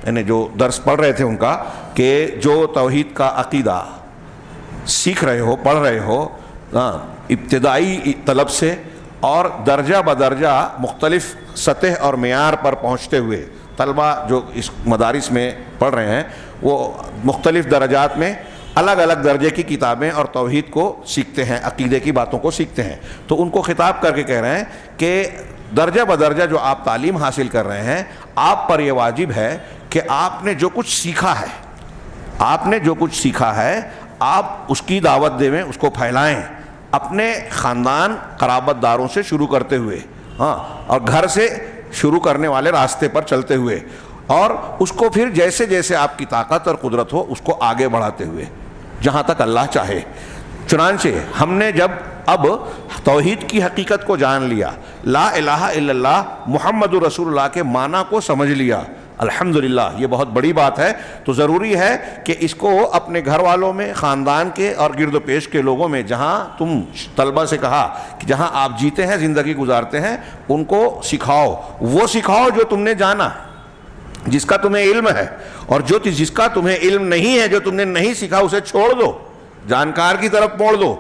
یعنی جو درس پڑھ رہے تھے ان کا، کہ جو توحید کا عقیدہ سیکھ رہے ہو، پڑھ رہے ہو، ابتدائی طلب سے اور درجہ بدرجہ مختلف سطح اور معیار پر پہنچتے ہوئے، طلبہ جو اس مدارس میں پڑھ رہے ہیں وہ مختلف درجات میں الگ الگ درجے کی کتابیں اور توحید کو سیکھتے ہیں، عقیدے کی باتوں کو سیکھتے ہیں. تو ان کو خطاب کر کے کہہ رہے ہیں کہ درجہ بدرجہ جو آپ تعلیم حاصل کر رہے ہیں، آپ پر یہ واجب ہے کہ آپ نے جو کچھ سیکھا ہے آپ اس کی دعوت دیں، اس کو پھیلائیں، اپنے خاندان قرابت داروں سے شروع کرتے ہوئے، اور گھر سے شروع کرنے والے راستے پر چلتے ہوئے، اور اس کو پھر جیسے جیسے آپ کی طاقت اور قدرت ہو اس کو آگے بڑھاتے ہوئے جہاں تک اللہ چاہے. چنانچہ ہم نے جب اب توحید کی حقیقت کو جان لیا، لا الہ الا اللہ محمد رسول اللہ کے معنی کو سمجھ لیا، الحمدللہ یہ بہت بڑی بات ہے، تو ضروری ہے کہ اس کو اپنے گھر والوں میں، خاندان کے اور گرد و پیش کے لوگوں میں، جہاں تم طلبہ سے کہا کہ جہاں آپ جیتے ہیں، زندگی گزارتے ہیں، ان کو سکھاؤ، وہ سکھاؤ جو تم نے جانا، جس کا تمہیں علم ہے، اور جس کا تمہیں علم نہیں ہے، جو تم نے نہیں سیکھا، اسے چھوڑ دو، جانکار کی طرف موڑ دو.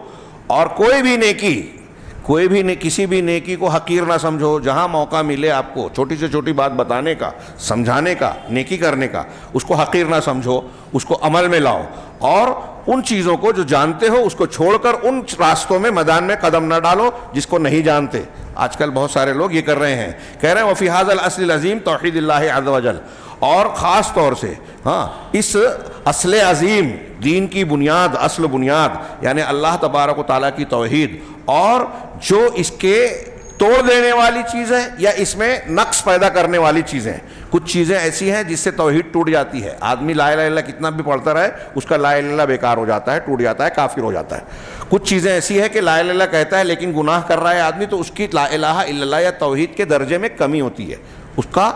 اور کوئی بھی کسی بھی نیکی کو حقیر نہ سمجھو. جہاں موقع ملے آپ کو چھوٹی سے چھوٹی بات بتانے کا، سمجھانے کا، نیکی کرنے کا، اس کو حقیر نہ سمجھو، اس کو عمل میں لاؤ، اور ان چیزوں کو جو جانتے ہو اس کو چھوڑ کر ان راستوں میں، میدان میں قدم نہ ڈالو جس کو نہیں جانتے. آج کل بہت سارے لوگ یہ کر رہے ہیں، کہہ رہے ہیں وفی ھذا الاصل العظیم توحید اللہ عز وجل، اور خاص طور سے اس اصل عظیم، دین کی بنیاد، اصل بنیاد یعنی اللہ تبارک و تعالیٰ کی توحید، اور جو اس کے توڑ دینے والی چیزیں یا اس میں نقص پیدا کرنے والی چیزیں. کچھ چیزیں ایسی ہیں جس سے توحید ٹوٹ جاتی ہے. آدمی لا الہ الا اللہ کتنا بھی پڑھتا رہے، اس کا لا الہ الا اللہ بیکار ہو جاتا ہے، ٹوٹ جاتا ہے، کافر ہو جاتا ہے. کچھ چیزیں ایسی ہیں کہ لا الہ الا اللہ کہتا ہے لیکن گناہ کر رہا ہے آدمی، تو اس کی لا الہ الا اللہ یا توحید کے درجے میں کمی ہوتی ہے، اس کا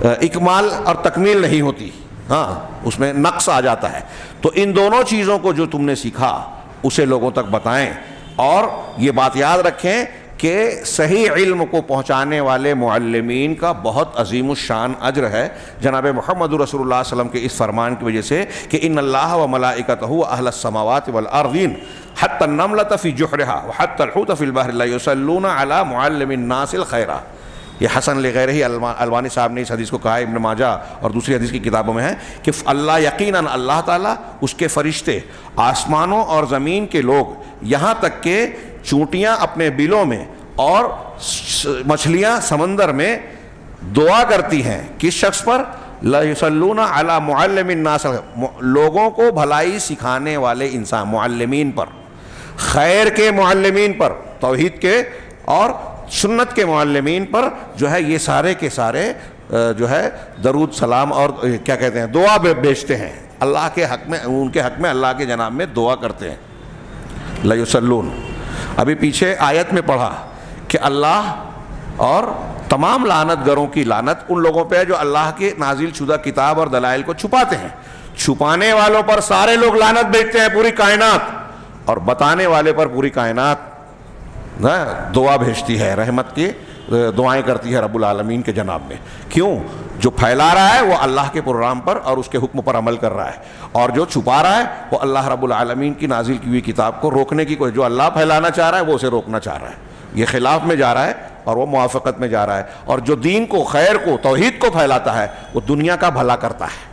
اکمال اور تکمیل نہیں ہوتی، ہاں اس میں نقص آ جاتا ہے۔ تو ان دونوں چیزوں کو جو تم نے سیکھا اسے لوگوں تک بتائیں، اور یہ بات یاد رکھیں کہ صحیح علم کو پہنچانے والے معلمین کا بہت عظیم الشان اجر ہے۔ جناب محمد رسول اللہ صلی اللہ علیہ وسلم کے اس فرمان کی وجہ سے کہ ان اللہ و ملائکتہ اہل السماوات والارضین حتی النملۃ فی جحرہا وحتی الحوت فی البحر لا یصلون علی معلم الناس الخیرہ۔ یہ حسن لغیرہ ہی البانی صاحب نے اس حدیث کو کہا، ابن ماجہ اور دوسری حدیث کی کتابوں میں ہے کہ اللہ یقیناً اللہ تعالیٰ، اس کے فرشتے، آسمانوں اور زمین کے لوگ، یہاں تک کہ چونٹیاں اپنے بلوں میں اور مچھلیاں سمندر میں دعا کرتی ہیں کس شخص پر؟ لا یصلون علی معلم الناس، لوگوں کو بھلائی سکھانے والے انسان، معلمین پر، خیر کے معلمین پر، توحید کے اور سنت کے معلمین پر جو ہے یہ سارے کے سارے جو ہے درود سلام اور کیا کہتے ہیں دعا بیچتے ہیں اللہ کے حق میں، ان کے حق میں اللہ کے جناب میں دعا کرتے ہیں۔ لا یصلون، ابھی پیچھے آیت میں پڑھا کہ اللہ اور تمام لعنت گروں کی لعنت ان لوگوں پہ ہے جو اللہ کے نازل شدہ کتاب اور دلائل کو چھپاتے ہیں۔ چھپانے والوں پر سارے لوگ لعنت بھیجتے ہیں، پوری کائنات، اور بتانے والے پر پوری کائنات دعا بھیجتی ہے، رحمت کی دعائیں کرتی ہے رب العالمین کے جناب میں۔ کیوں؟ جو پھیلا رہا ہے وہ اللہ کے پروگرام پر اور اس کے حکم پر عمل کر رہا ہے، اور جو چھپا رہا ہے وہ اللہ رب العالمین کی نازل کی ہوئی کتاب کو روکنے کی کوشش، جو اللہ پھیلانا چاہ رہا ہے وہ اسے روکنا چاہ رہا ہے، یہ خلاف میں جا رہا ہے اور وہ موافقت میں جا رہا ہے۔ اور جو دین کو، خیر کو، توحید کو پھیلاتا ہے وہ دنیا کا بھلا کرتا ہے،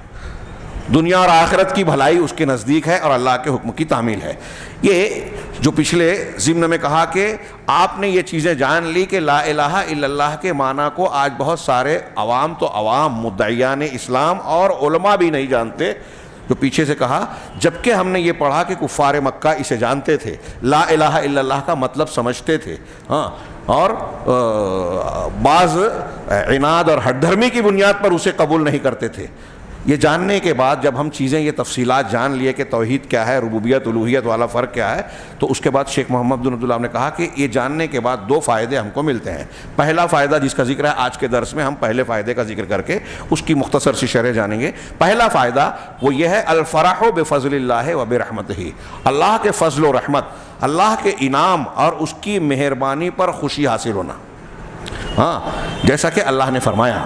دنیا اور آخرت کی بھلائی اس کے نزدیک ہے اور اللہ کے حکم کی تعمیل ہے۔ یہ جو پچھلے ضمن میں کہا کہ آپ نے یہ چیزیں جان لی کہ لا الہ الا اللہ کے معنی کو آج بہت سارے عوام تو عوام، مدعیان اسلام اور علماء بھی نہیں جانتے، جو پیچھے سے کہا، جبکہ ہم نے یہ پڑھا کہ کفار مکہ اسے جانتے تھے، لا الہ الا اللہ کا مطلب سمجھتے تھے، ہاں، اور بعض عناد اور ہٹ دھرمی کی بنیاد پر اسے قبول نہیں کرتے تھے۔ یہ جاننے کے بعد جب ہم چیزیں، یہ تفصیلات جان لیے کہ توحید کیا ہے، ربوبیت الوہیت والا فرق کیا ہے، تو اس کے بعد شیخ محمد بن عبداللہ نے کہا کہ یہ جاننے کے بعد دو فائدے ہم کو ملتے ہیں۔ پہلا فائدہ جس کا ذکر ہے آج کے درس میں، ہم پہلے فائدے کا ذکر کر کے اس کی مختصر سی شرح جانیں گے۔ پہلا فائدہ وہ یہ ہے الفرح بفضل اللہ و برحمتہ، اللہ کے فضل و رحمت، اللہ کے انعام اور اس کی مہربانی پر خوشی حاصل ہونا۔ ہاں، جیسا کہ اللہ نے فرمایا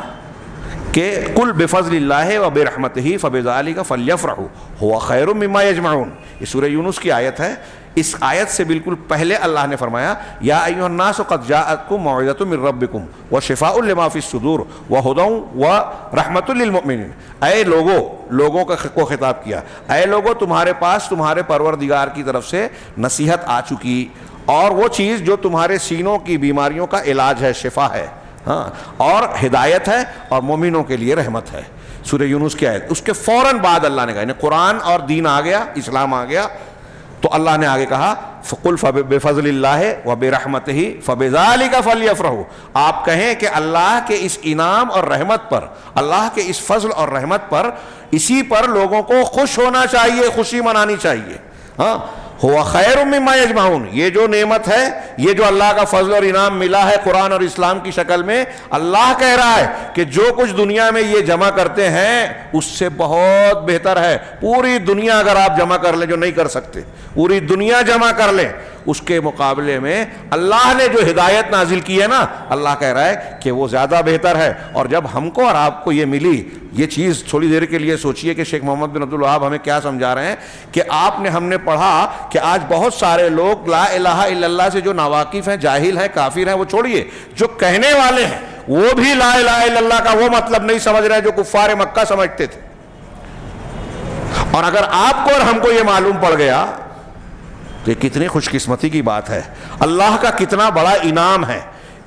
کہ قل بفضل اللہ و برحمتہ فبذلک فلیفرحوا هو خیر مما یجمعون، یہ سورہ یونس کی آیت ہے۔ اس آیت سے بالکل پہلے اللہ نے فرمایا یا ایھا الناس قد جاءتکم موعظۃ من ربکم وشفاء لما فی الصدور وہدی ورحمۃ للمؤمنین، اے لوگوں کو خطاب کیا، اے لوگو تمہارے پاس تمہارے پروردگار کی طرف سے نصیحت آ چکی، اور وہ چیز جو تمہارے سینوں کی بیماریوں کا علاج ہے، شفا ہے، ہاں، اور ہدایت ہے اور مومنوں کے لیے رحمت ہے۔ سورہ یونس کی آیت، اس کے فوراً بعد اللہ نے کہا، یعنی قرآن اور دین آ گیا، اسلام آ گیا، تو اللہ نے آگے کہا فقل بفضل اللہ وبرحمتہ فبذلک فلیفرحوا، آپ کہیں کہ اللہ کے اس انعام اور رحمت پر، اللہ کے اس فضل اور رحمت پر، اسی پر لوگوں کو خوش ہونا چاہیے، خوشی منانی چاہیے۔ ہاں، ہوا خیر مما یجمعون، یہ جو نعمت ہے، یہ جو اللہ کا فضل اور انعام ملا ہے قرآن اور اسلام کی شکل میں، اللہ کہہ رہا ہے کہ جو کچھ دنیا میں یہ جمع کرتے ہیں اس سے بہت بہتر ہے۔ پوری دنیا اگر آپ جمع کر لیں، جو نہیں کر سکتے، پوری دنیا جمع کر لیں، اس کے مقابلے میں اللہ نے جو ہدایت نازل کی ہے نا، اللہ کہہ رہا ہے کہ وہ زیادہ بہتر ہے۔ اور جب ہم کو اور آپ کو یہ ملی، یہ چیز تھوڑی دیر کے لیے سوچئے کہ شیخ محمد بن عبدالوہاب ہمیں کیا سمجھا رہے ہیں کہ آپ نے، ہم نے پڑھا کہ آج بہت سارے لوگ لا الہ الا اللہ سے جو ناواقف ہیں، جاہل ہیں، کافر ہیں، وہ چھوڑیے، جو کہنے والے ہیں وہ بھی لا الہ الا اللہ کا وہ مطلب نہیں سمجھ رہے جو کفار مکہ سمجھتے تھے۔ اور اگر آپ کو اور ہم کو یہ معلوم پڑ گیا تو یہ کتنی خوش قسمتی کی بات ہے، اللہ کا کتنا بڑا انعام ہے،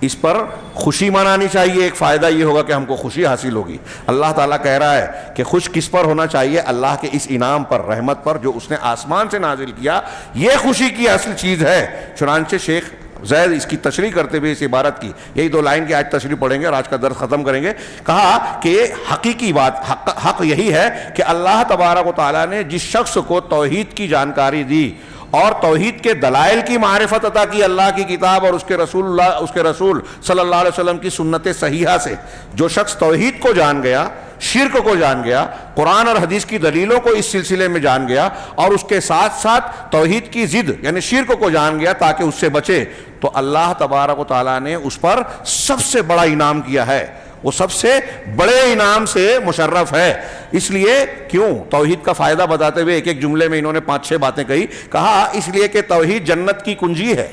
اس پر خوشی منانی چاہیے۔ ایک فائدہ یہ ہوگا کہ ہم کو خوشی حاصل ہوگی۔ اللہ تعالیٰ کہہ رہا ہے کہ خوش کس پر ہونا چاہیے؟ اللہ کے اس انعام پر، رحمت پر، جو اس نے آسمان سے نازل کیا، یہ خوشی کی اصل چیز ہے۔ چنانچہ شیخ زید اس کی تشریح کرتے ہوئے اس عبارت کی یہی دو لائن کی آج تشریح پڑھیں گے اور آج کا درس ختم کریں گے۔ کہا کہ حقیقی بات، حق یہی ہے کہ اللہ تبارک و تعالیٰ نے جس شخص کو توحید کی جانکاری دی اور توحید کے دلائل کی معرفت عطا کی اللہ کی کتاب اور اس کے رسول صلی اللہ علیہ وسلم کی سنت صحیحہ سے. جو شخص توحید کو جان گیا, شرک کو جان گیا, قرآن اور حدیث کی دلیلوں کو اس سلسلے میں جان گیا, اور اس کے ساتھ ساتھ توحید کی ضد یعنی شرک کو جان گیا تاکہ اس سے بچے, تو اللہ تبارک و تعالیٰ نے اس پر سب سے بڑا انعام کیا ہے. وہ سب سے بڑے انعام سے مشرف ہے. اس لیے کیوں توحید کا فائدہ بتاتے ہوئے ایک ایک جملے میں انہوں نے 5-6 باتیں کہی. کہا اس لیے کہ توحید جنت کی کنجی ہے,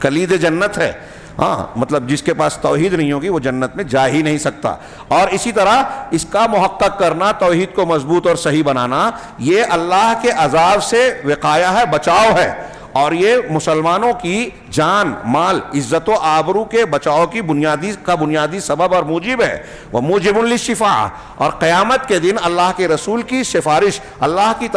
کلید جنت ہے. ہاں مطلب جس کے پاس توحید نہیں ہوگی وہ جنت میں جا ہی نہیں سکتا. اور اسی طرح اس کا محقق کرنا, توحید کو مضبوط اور صحیح بنانا, یہ اللہ کے عذاب سے وقایہ ہے, بچاؤ ہے, اور یہ مسلمانوں کی جان, مال, عزت و آبرو کے بچاؤ کی بنیادی سبب اور موجب ہے. وہ موجب للشفاع, اور قیامت کے دن اللہ کے رسول کی سفارش, اللہ کی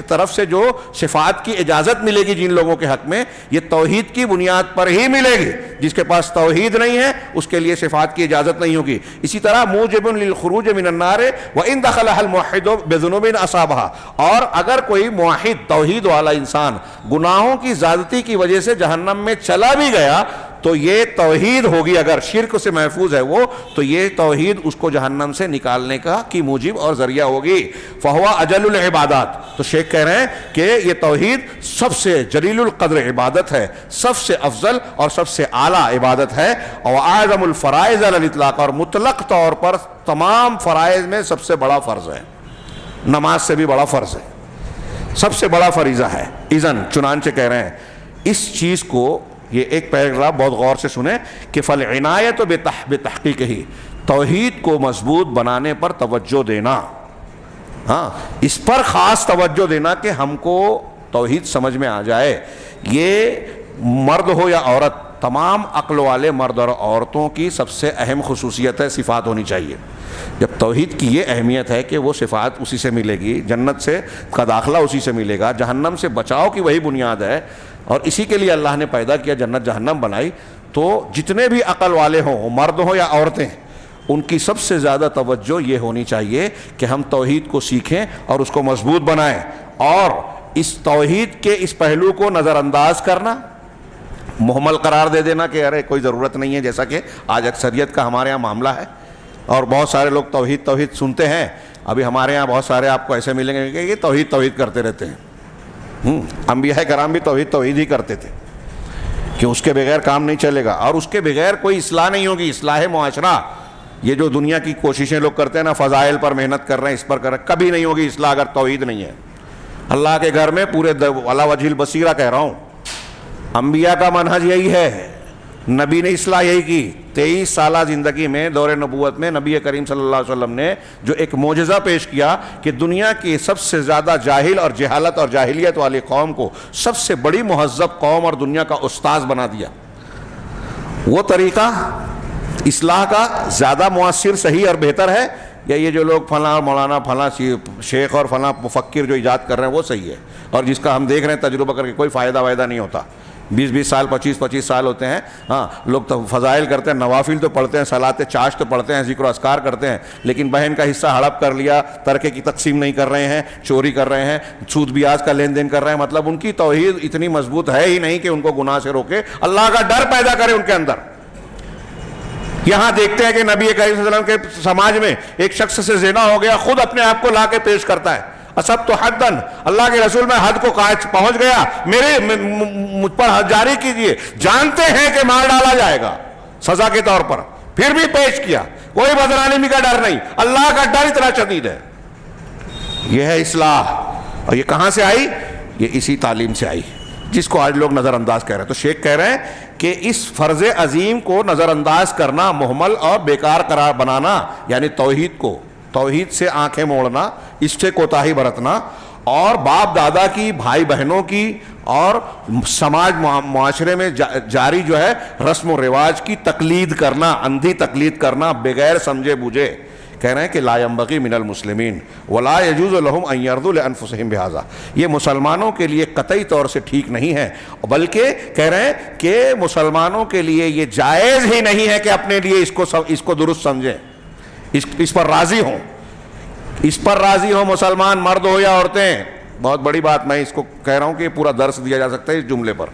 طرف سے جو شفاعت کی اجازت ملے گی جن لوگوں کے حق میں, یہ توحید کی بنیاد پر ہی ملے گی. جس کے پاس توحید نہیں ہے اس کے لیے شفاعت کی اجازت نہیں ہوگی. اسی طرح موجب للخروج من النار وان دخلها الموحد بذنوب اصابها, اور اگر کوئی موحد توحید والا انسان گناہوں کی زیادتی کی وجہ سے جہنم میں چلا بھی گیا تو یہ توحید ہوگی, اگر شرک سے محفوظ ہے وہ, تو یہ توحید اس کو جہنم سے نکالنے کی موجب اور ذریعہ ہوگی. فہو اجل العبادات, تو شیخ کہہ رہے ہیں کہ یہ توحید سب سے جلیل القدر عبادت ہے, سب سے افضل اور سب سے اعلیٰ عبادت ہے. اور اعظم الفرائض علی الاطلاق, اور مطلق طور پر تمام فرائض میں سب سے بڑا فرض ہے, نماز سے بھی بڑا فرض ہے, سب سے بڑا فریضہ ہے. اذن چنانچہ کہہ رہے ہیں اس چیز کو, یہ ایک پیراگراف بہت غور سے سنیں, کہ فالعنایت بتحقیق ہی, توحید کو مضبوط بنانے پر توجہ دینا, ہاں اس پر خاص توجہ دینا کہ ہم کو توحید سمجھ میں آ جائے. یہ مرد ہو یا عورت, تمام عقل والے مرد اور عورتوں کی سب سے اہم خصوصیت ہے, صفات ہونی چاہیے. جب توحید کی یہ اہمیت ہے کہ وہ صفات اسی سے ملے گی, جنت سے کا داخلہ اسی سے ملے گا, جہنم سے بچاؤ کی وہی بنیاد ہے, اور اسی کے لیے اللہ نے پیدا کیا, جنت جہنم بنائی, تو جتنے بھی عقل والے ہوں, مرد ہوں یا عورتیں, ان کی سب سے زیادہ توجہ یہ ہونی چاہیے کہ ہم توحید کو سیکھیں اور اس کو مضبوط بنائیں. اور اس توحید کے اس پہلو کو نظر انداز کرنا, مہمل قرار دے دینا کہ ارے کوئی ضرورت نہیں ہے, جیسا کہ آج اکثریت کا ہمارے یہاں معاملہ ہے. اور بہت سارے لوگ توحید سنتے ہیں. ابھی ہمارے یہاں بہت سارے آپ کو ایسے ملیں گے کہ یہ توحید کرتے رہتے ہیں. انبیاء کرام بھی توحید ہی کرتے تھے, کہ اس کے بغیر کام نہیں چلے گا, اور اس کے بغیر کوئی اصلاح نہیں ہوگی, اصلاح معاشرہ. یہ جو دنیا کی کوششیں لوگ کرتے ہیں نا, فضائل پر محنت کر رہے ہیں, اس پر کر رہے ہیں, کبھی نہیں ہوگی اصلاح اگر توحید نہیں ہے. اللہ کے گھر میں پورے علی وجہ البصیرہ کہہ رہا ہوں, انبیاء کا منہج یہی ہے, نبی نے اصلاح یہی کی. 23 سالہ زندگی میں دور نبوت میں نبی کریم صلی اللہ علیہ وسلم نے جو ایک معجزہ پیش کیا کہ دنیا کی سب سے زیادہ جاہل اور جہالت اور جاہلیت والی قوم کو سب سے بڑی مہذب قوم اور دنیا کا استاذ بنا دیا. وہ طریقہ اصلاح کا زیادہ مؤثر, صحیح اور بہتر ہے, یا یہ جو لوگ فلاں مولانا فلاں شیخ اور فلاں مفکر جو ایجاد کر رہے ہیں وہ صحیح ہے, اور جس کا ہم دیکھ رہے ہیں تجربہ کر کے کوئی فائدہ نہیں ہوتا. 20 سال 25 سال ہوتے ہیں. ہاں لوگ تو فضائل کرتے ہیں, نوافل تو پڑھتے ہیں, صلاۃ چاشت تو پڑھتے ہیں, ذکر و اذکار کرتے ہیں, لیکن بہن کا حصہ ہڑپ کر لیا, ترکے کی تقسیم نہیں کر رہے ہیں, چوری کر رہے ہیں, سود بیاج کا لین دین کر رہے ہیں. مطلب ان کی توحید اتنی مضبوط ہے ہی نہیں کہ ان کو گناہ سے روکے, اللہ کا ڈر پیدا کرے ان کے اندر. یہاں دیکھتے ہیں کہ نبی کریم صلی اللہ علیہ وسلم کے سماج میں ایک شخص سے زنا ہو گیا, خود اپنے آپ کو لا کے پیش کرتا ہے, اصب تو حدن, اللہ کے رسول میں حد کو پہنچ گیا, مجھ پر حد جاری کیجئے. جانتے ہیں کہ مار ڈالا جائے گا سزا کے طور پر, پھر بھی پیش کیا, کوئی بدنامی کا ڈر نہیں, اللہ کا ڈر اتنا شدید ہے. یہ ہے اصلاح. اور یہ کہاں سے آئی؟ یہ اسی تعلیم سے آئی جس کو آج لوگ نظر انداز کہہ رہے ہیں. تو شیخ کہہ رہے ہیں کہ اس فرض عظیم کو نظر انداز کرنا, مہمل اور بیکار قرار بنانا, یعنی توحید سے آنکھیں موڑنا, اس سے کوتاہی برتنا, اور باپ دادا کی, بھائی بہنوں کی, اور سماج معاشرے میں جاری جو ہے رسم و رواج کی تقلید کرنا, اندھی تقلید کرنا بغیر سمجھے بوجھے. کہہ رہے ہیں کہ لا ينبغي من المسلمین ولا يجوز لهم ان يرضوا لانفسهم بهذا, یہ مسلمانوں کے لیے قطعی طور سے ٹھیک نہیں ہے, بلکہ کہہ رہے ہیں کہ مسلمانوں کے لیے یہ جائز ہی نہیں ہے کہ اپنے لیے اس کو درست سمجھیں, اس پر راضی ہوں, اس پر راضی ہوں مسلمان مرد ہو یا عورتیں. بہت بڑی بات، میں اس کو کہہ رہا ہوں کہ پورا درس دیا جا سکتا ہے اس جملے پر،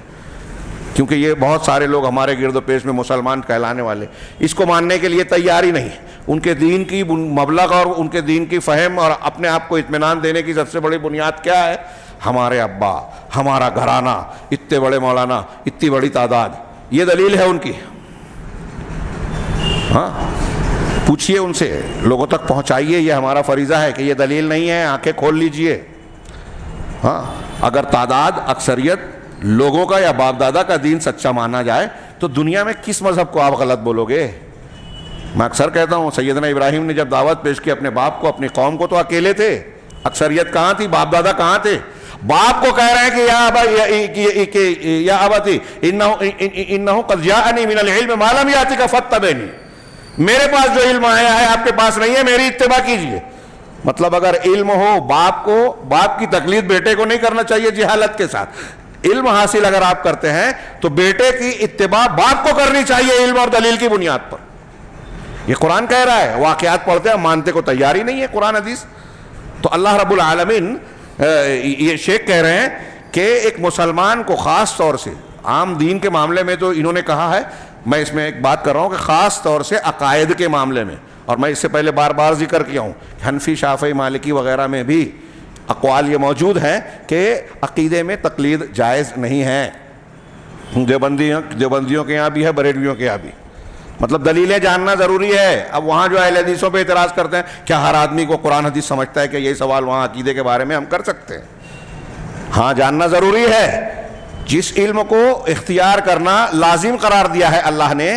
کیونکہ یہ بہت سارے لوگ ہمارے گرد و پیش میں مسلمان کہلانے والے اس کو ماننے کے لیے تیار ہی نہیں. ان کے دین کی مبلغ اور ان کے دین کی فہم اور اپنے آپ کو اطمینان دینے کی سب سے بڑی بنیاد کیا ہے؟ ہمارے ابا، ہمارا گھرانہ، اتنے بڑے مولانا، اتنی بڑی تعداد، یہ دلیل ہے ان کی. ہاں پوچھئے ان سے، لوگوں تک پہنچائیے، یہ ہمارا فریضہ ہے کہ یہ دلیل نہیں ہے، آنکھیں کھول لیجئے. ہاں اگر تعداد، اکثریت لوگوں کا یا باپ دادا کا دین سچا مانا جائے تو دنیا میں کس مذہب کو آپ غلط بولو گے؟ میں اکثر کہتا ہوں سیدنا ابراہیم نے جب دعوت پیش کی اپنے باپ کو، اپنی قوم کو، تو اکیلے تھے، اکثریت کہاں تھی؟ باپ دادا کہاں تھے؟ باپ کو کہہ رہے ہیں کہ یا ابتی انہ قد جاءنی من العلم ما لم یاتک فاتبعنی، میرے پاس جو علم آیا ہے آپ کے پاس نہیں ہے، میری اتباع کیجیے. مطلب اگر علم ہو، باپ کی تقلید بیٹے کو نہیں کرنا چاہیے جہالت کے ساتھ. علم حاصل اگر آپ کرتے ہیں تو بیٹے کی اتباع باپ کو کرنی چاہیے علم اور دلیل کی بنیاد پر. یہ قرآن کہہ رہا ہے، واقعات پڑھتے ہیں، مانتے کو تیار ہی نہیں ہے قرآن حدیث. تو اللہ رب العالمین یہ شیخ کہہ رہے ہیں کہ ایک مسلمان کو خاص طور سے عام دین کے معاملے میں تو انہوں نے کہا ہے، میں اس میں ایک بات کر رہا ہوں کہ خاص طور سے عقائد کے معاملے میں، اور میں اس سے پہلے بار بار ذکر کیا ہوں، حنفی، شافعی، مالکی وغیرہ میں بھی اقوال یہ موجود ہیں کہ عقیدے میں تقلید جائز نہیں ہے. دیوبندیوں کے یہاں بھی ہے، بریلویوں کے یہاں بھی. مطلب دلیلیں جاننا ضروری ہے. اب وہاں جو اہل حدیثوں پہ اعتراض کرتے ہیں، کیا ہر آدمی کو قرآن حدیث سمجھتا ہے کہ یہی سوال وہاں عقیدے کے بارے میں ہم کر سکتے ہیں؟ ہاں جاننا ضروری ہے. جس علم کو اختیار کرنا لازم قرار دیا ہے اللہ نے،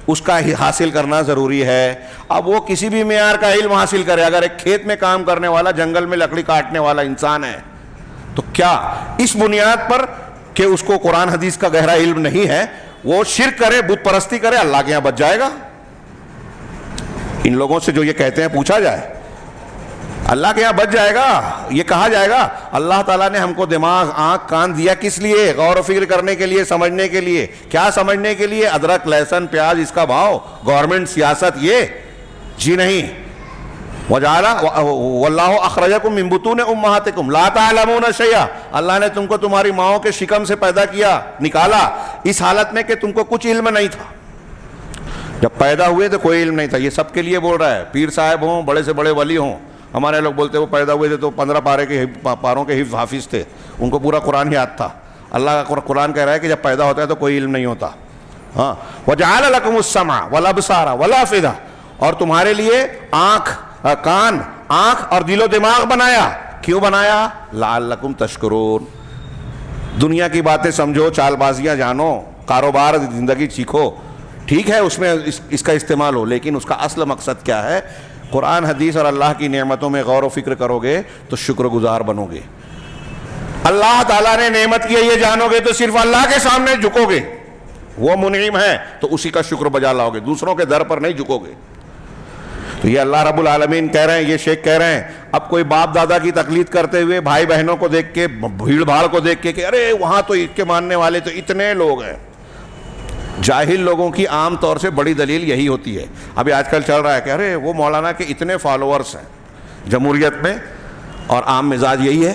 اس کا ہی حاصل کرنا ضروری ہے. اب وہ کسی بھی معیار کا علم حاصل کرے، اگر ایک کھیت میں کام کرنے والا، جنگل میں لکڑی کاٹنے والا انسان ہے، تو کیا اس بنیاد پر کہ اس کو قرآن حدیث کا گہرا علم نہیں ہے، وہ شرک کرے، بت پرستی کرے، اللہ کے یہاں بچ جائے گا؟ ان لوگوں سے جو یہ کہتے ہیں پوچھا جائے، اللہ کے یہاں بچ جائے گا؟ یہ کہا جائے گا اللہ تعالیٰ نے ہم کو دماغ، آنکھ، کان دیا کس لیے؟ غور و فکر کرنے کے لیے، سمجھنے کے لیے. کیا سمجھنے کے لیے؟ ادرک، لہسن، پیاز، اس کا بھاؤ، گورنمنٹ، سیاست، یہ جی نہیں. وجعل واللہ اخرجکم من بطون امہاتکم لا تعلمون شیئا، اللہ نے تم کو تمہاری ماؤں کے شکم سے پیدا کیا، نکالا اس حالت میں کہ تم کو کچھ علم نہیں تھا. جب پیدا ہوئے تو کوئی علم نہیں تھا. یہ سب کے لیے بول رہا ہے، پیر صاحب ہوں، بڑے سے بڑے ولی ہوں. ہمارے لوگ بولتے وہ پیدا ہوئے تھے تو 15 پاروں کے حفظ حافظ تھے، ان کو پورا قرآن یاد تھا. اللہ کا قرآن کہہ رہا ہے کہ جب پیدا ہوتا ہے تو کوئی علم نہیں ہوتا. ہاں وجعل لکم السمع والابصار والافئدہ، اور تمہارے لیے آنکھ، کان، آنکھ اور دل و دماغ بنایا. کیوں بنایا؟ لعلکم تشکرون. دنیا کی باتیں سمجھو، چال بازیاں جانو، کاروبار، زندگی سیکھو، ٹھیک ہے اس میں اس کا استعمال ہو، لیکن اس کا اصل مقصد کیا ہے؟ قرآن حدیث اور اللہ کی نعمتوں میں غور و فکر کرو گے تو شکر گزار بنو گے. اللہ تعالیٰ نے نعمت کی ہے یہ جانو گے تو صرف اللہ کے سامنے جھکو گے، وہ منعم ہے تو اسی کا شکر بجا لاؤ گے، دوسروں کے در پر نہیں جھکو گے. تو یہ اللہ رب العالمین کہہ رہے ہیں، یہ شیخ کہہ رہے ہیں، اب کوئی باپ دادا کی تقلید کرتے ہوئے بھائی بہنوں کو دیکھ کے، بھیڑ بھاڑ کو دیکھ کے کہ ارے وہاں تو اس کے ماننے والے تو اتنے لوگ ہیں. جاہل لوگوں کی عام طور سے بڑی دلیل یہی ہوتی ہے. ابھی آج کل چل رہا ہے کہ ارے وہ مولانا کے اتنے فالوورز ہیں جمہوریت میں، اور عام مزاج یہی ہے.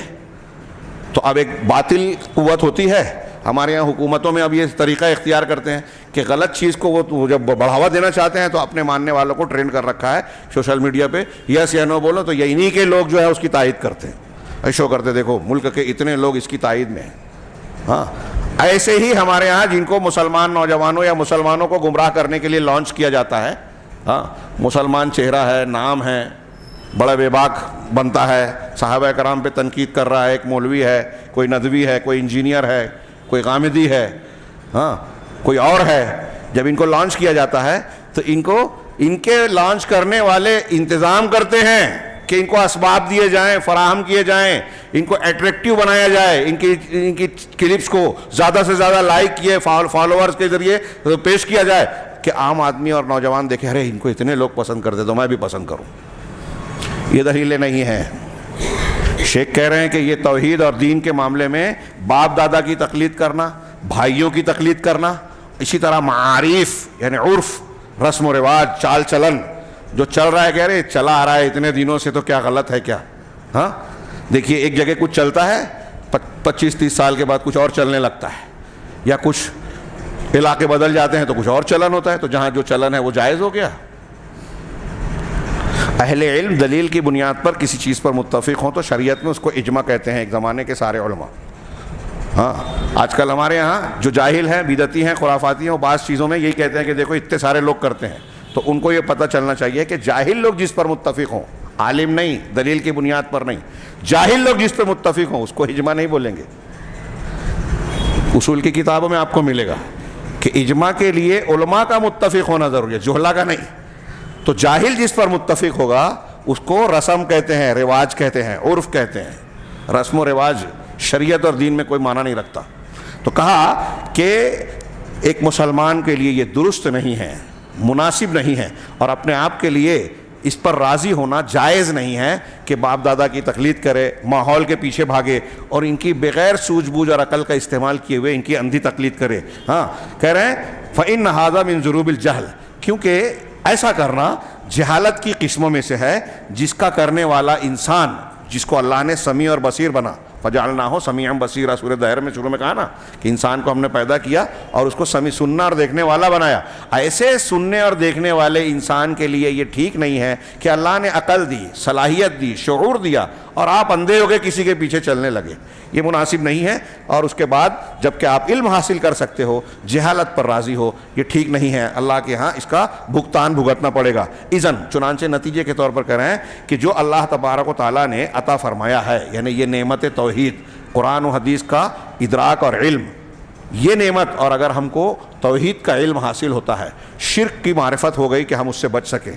تو اب ایک باطل قوت ہوتی ہے ہمارے یہاں حکومتوں میں، اب یہ طریقہ اختیار کرتے ہیں کہ غلط چیز کو وہ جب بڑھاوا دینا چاہتے ہیں تو اپنے ماننے والوں کو ٹرینڈ کر رکھا ہے سوشل میڈیا پہ، یس یا نو بولو تو یہ انہی کے لوگ جو ہے اس کی تائید کرتے ہیں، شو کرتے دیکھو ملک کے اتنے لوگ اس کی تائید میں ہیں. ہاں ایسے ہی ہمارے ہاں جن کو مسلمان نوجوانوں یا مسلمانوں کو گمراہ کرنے کے لیے لانچ کیا جاتا ہے، ہاں مسلمان چہرہ ہے، نام ہے، بڑا بے باک بنتا ہے، صحابہ کرام پہ تنقید کر رہا ہے، ایک مولوی ہے، کوئی ندوی ہے، کوئی انجینئر ہے، کوئی غامدی ہے، ہاں کوئی اور ہے. جب ان کو لانچ کیا جاتا ہے تو ان کے لانچ کرنے والے انتظام کرتے ہیں کہ ان کو اسباب دیے جائیں، فراہم کیے جائیں، ان کو اٹریکٹیو بنایا جائے، ان کی کلپس کو زیادہ سے زیادہ لائک کیے، فالوورز کے ذریعے پیش کیا جائے کہ عام آدمی اور نوجوان دیکھے ارے ان کو اتنے لوگ پسند کرتے تو میں بھی پسند کروں. یہ دلیلیں نہیں ہیں. شیخ کہہ رہے ہیں کہ یہ توحید اور دین کے معاملے میں باپ دادا کی تقلید کرنا، بھائیوں کی تقلید کرنا، اسی طرح معارف یعنی عرف، رسم و رواج، چال چلن جو چل رہا ہے، کہہ رہے چلا آ رہا ہے اتنے دنوں سے تو کیا غلط ہے کیا؟ ہاں دیکھیے ایک جگہ کچھ چلتا ہے 25-30 سال کے بعد کچھ اور چلنے لگتا ہے، یا کچھ علاقے بدل جاتے ہیں تو کچھ اور چلن ہوتا ہے، تو جہاں جو چلن ہے وہ جائز ہو گیا۔ اہل علم دلیل کی بنیاد پر کسی چیز پر متفق ہوں تو شریعت میں اس کو اجماع کہتے ہیں، ایک زمانے کے سارے علماء۔ ہاں آج کل ہمارے یہاں جو جاہل ہیں، بدعتی ہیں، خرافاتی ہیں، وہ بعض چیزوں میں یہی کہتے ہیں کہ دیکھو اتنے سارے لوگ کرتے ہیں، تو ان کو یہ پتہ چلنا چاہیے کہ جاہل لوگ جس پر متفق ہوں، عالم نہیں، دلیل کی بنیاد پر نہیں، جاہل لوگ جس پر متفق ہوں اس کو اجماع نہیں بولیں گے۔ اصول کی کتابوں میں آپ کو ملے گا کہ اجماع کے لیے علماء کا متفق ہونا ضروری ہے، جہلا کا نہیں۔ تو جاہل جس پر متفق ہوگا اس کو رسم کہتے ہیں، رواج کہتے ہیں، عرف کہتے ہیں۔ رسم و رواج شریعت اور دین میں کوئی معنی نہیں رکھتا۔ تو کہا کہ ایک مسلمان کے لیے یہ درست نہیں ہے، مناسب نہیں ہے، اور اپنے آپ کے لیے اس پر راضی ہونا جائز نہیں ہے کہ باپ دادا کی تقلید کرے، ماحول کے پیچھے بھاگے اور ان کی بغیر سوجھ بوجھ اور عقل کا استعمال کیے ہوئے ان کی اندھی تقلید کرے۔ ہاں کہہ رہے ہیں فَإِنَّ هَذَا مِن ذُنُوبِ الْجَهْلِ، کیونکہ ایسا کرنا جہالت کی قسموں میں سے ہے، جس کا کرنے والا انسان جس کو اللہ نے سمیع اور بصیر بنا، فَجَعَلْنَاهُ سَمِيعًا بَصِيرًا، سورہ دہر میں شروع میں کہا نا کہ انسان کو ہم نے پیدا کیا اور اس کو سننا اور دیکھنے والا بنایا۔ ایسے سننے اور دیکھنے والے انسان کے لیے یہ ٹھیک نہیں ہے کہ اللہ نے عقل دی، صلاحیت دی، شعور دیا اور آپ اندھے ہو گئے کسی کے پیچھے چلنے لگے، یہ مناسب نہیں ہے۔ اور اس کے بعد جب کہ آپ علم حاصل کر سکتے ہو، جہالت پر راضی ہو، یہ ٹھیک نہیں ہے، اللہ کے ہاں اس کا بھگتان بھگتنا پڑے گا۔ اذن چنانچہ نتیجے کے طور پر کہہ رہے ہیں کہ جو اللہ تبارک و تعالیٰ نے عطا فرمایا ہے، یعنی یہ نعمت توحید، قرآن و حدیث کا ادراک اور علم، یہ نعمت، اور اگر ہم کو توحید کا علم حاصل ہوتا ہے، شرک کی معرفت ہو گئی کہ ہم اس سے بچ سکیں،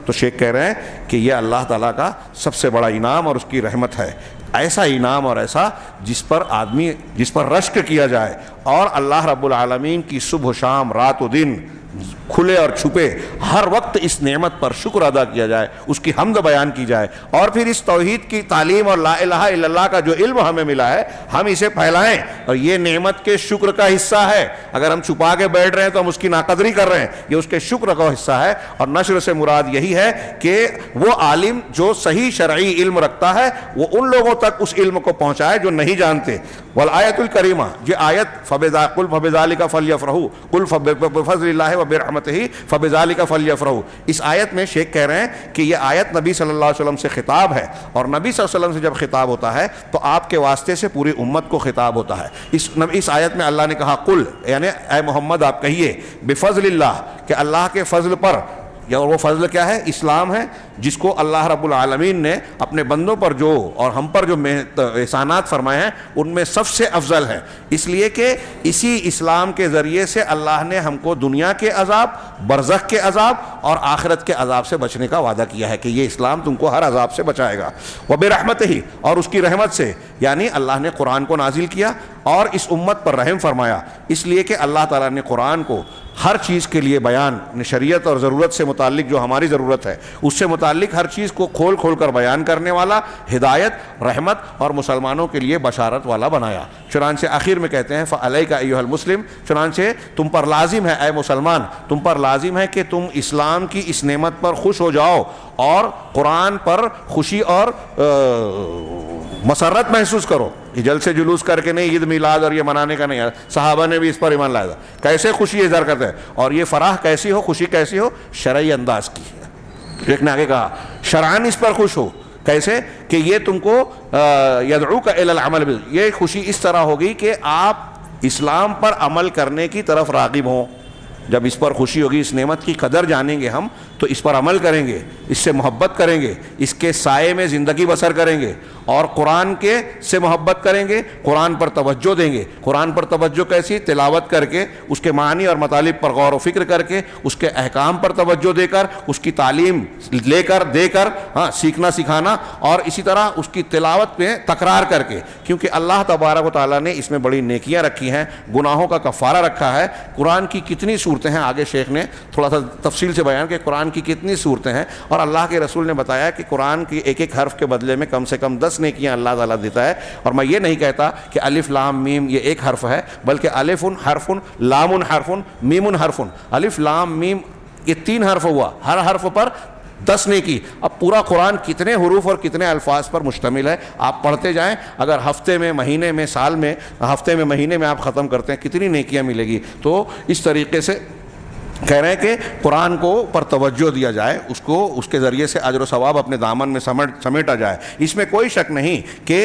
تو شیخ کہہ رہے ہیں کہ یہ اللہ تعالیٰ کا سب سے بڑا انعام اور اس کی رحمت ہے۔ ایسا انعام اور ایسا جس پر رشک کیا جائے، اور اللہ رب العالمین کی صبح و شام، رات و دن، کھلے اور چھپے، ہر وقت اس نعمت پر شکر ادا کیا جائے، اس کی حمد بیان کی جائے، اور پھر اس توحید کی تعلیم اور لا الہ الا اللہ کا جو علم ہمیں ملا ہے ہم اسے پھیلائیں، اور یہ نعمت کے شکر کا حصہ ہے۔ اگر ہم چھپا کے بیٹھ رہے ہیں تو ہم اس کی ناقدری کر رہے ہیں، یہ اس کے شکر کا حصہ ہے۔ اور نشر سے مراد یہی ہے کہ وہ عالم جو صحیح شرعی علم رکھتا ہے وہ ان لوگوں تک اس علم کو پہنچائے جو نہیں جانتے۔ والآیت الکریمہ، یہ آیت قل فبذالک فلیفرحوا قل بفضل اللہ وبرحمتہ فبذالک فلیفرحوا، اس آیت میں شیخ کہہ رہے ہیں کہ یہ آیت نبی صلی اللہ علیہ وسلم سے خطاب ہے، اور نبی صلی اللہ علیہ وسلم سے جب خطاب ہوتا ہے تو آپ کے واسطے سے پوری امت کو خطاب ہوتا ہے۔ اس آیت میں اللہ نے کہا قل، یعنی اے محمد آپ کہیے، بفضل اللہ، کہ اللہ کے فضل پر، یا وہ فضل کیا ہے؟ اسلام ہے، جس کو اللہ رب العالمین نے اپنے بندوں پر جو اور ہم پر جو احسانات فرمائے ہیں ان میں سب سے افضل ہے، اس لیے کہ اسی اسلام کے ذریعے سے اللہ نے ہم کو دنیا کے عذاب، برزخ کے عذاب اور آخرت کے عذاب سے بچنے کا وعدہ کیا ہے کہ یہ اسلام تم کو ہر عذاب سے بچائے گا۔ وبرحمتہ، اور اس کی رحمت سے، یعنی اللہ نے قرآن کو نازل کیا اور اس امت پر رحم فرمایا، اس لیے کہ اللہ تعالیٰ نے قرآن کو ہر چیز کے لیے بیان، شریعت اور ضرورت سے متعلق جو ہماری ضرورت ہے اس سے متعلق ہر چیز کو کھول کھول کر بیان کرنے والا، ہدایت، رحمت اور مسلمانوں کے لیے بشارت والا بنایا۔ چنانچہ آخر میں کہتے ہیں فعلیک ایھا المسلم، چنانچہ تم پر لازم ہے اے مسلمان، تم پر لازم ہے کہ تم اسلام کی اس نعمت پر خوش ہو جاؤ اور قرآن پر خوشی اور مسرت محسوس کرو۔ یہ جلسے جلوس کر کے نہیں، عید میلاد اور یہ منانے کا نہیں ہے، صحابہ نے بھی اس پر ایمان لایا تھا، کیسے خوشی اظہار کرتے ہیں، اور یہ فرح کیسی ہو، خوشی کیسی ہو، شرعی انداز کی ہے۔ ایک نے آگے کہا شرعاً اس پر خوش ہو، کیسے کہ یہ تم کو یدعوک الی العمل، یہ خوشی اس طرح ہوگی کہ آپ اسلام پر عمل کرنے کی طرف راغب ہوں۔ جب اس پر خوشی ہوگی، اس نعمت کی قدر جانیں گے ہم تو اس پر عمل کریں گے، اس سے محبت کریں گے، اس کے سائے میں زندگی بسر کریں گے، اور قرآن کے سے محبت کریں گے، قرآن پر توجہ دیں گے۔ قرآن پر توجہ کیسی؟ تلاوت کر کے، اس کے معنی اور مطالب پر غور و فکر کر کے، اس کے احکام پر توجہ دے کر، اس کی تعلیم لے کر دے کر، سیکھنا سکھانا، اور اسی طرح اس کی تلاوت پہ تکرار کر کے، کیونکہ اللہ تبارک و تعالیٰ نے اس میں بڑی نیکیاں رکھی ہیں، گناہوں کا کفارہ رکھا ہے۔ قرآن کی کتنی صورتیں ہیں، آگے شیخ نے تھوڑا سا تفصیل سے بیان کہ قرآن کی کتنی صورتیں ہیں، اور اللہ کے رسول نے بتایا کہ قرآن کی ایک ایک حرف کے بدلے میں کم سے کم 10 نیکیاں اللہ تعالیٰ دیتا ہے۔ اور میں یہ نہیں کہتا کہ الف لام میم یہ ایک حرف ہے، بلکہ الف حرف، لام حرف، میم حرف، الف لام میم یہ 3 حرف ہوا، ہر حرف پر 10 نیکی. اب پورا قرآن کتنے حروف اور کتنے الفاظ پر مشتمل ہے آپ پڑھتے جائیں. اگر ہفتے میں، مہینے میں، سال میں، ہفتے میں، مہینے میں آپ ختم کرتے ہیں کتنی نیکیاں ملے گی. تو اس طریقے سے کہہ رہے ہیں کہ قرآن کو پر توجہ دیا جائے، اس کو اس کے ذریعے سے اجر و ثواب اپنے دامن میں سمیٹا جائے. اس میں کوئی شک نہیں کہ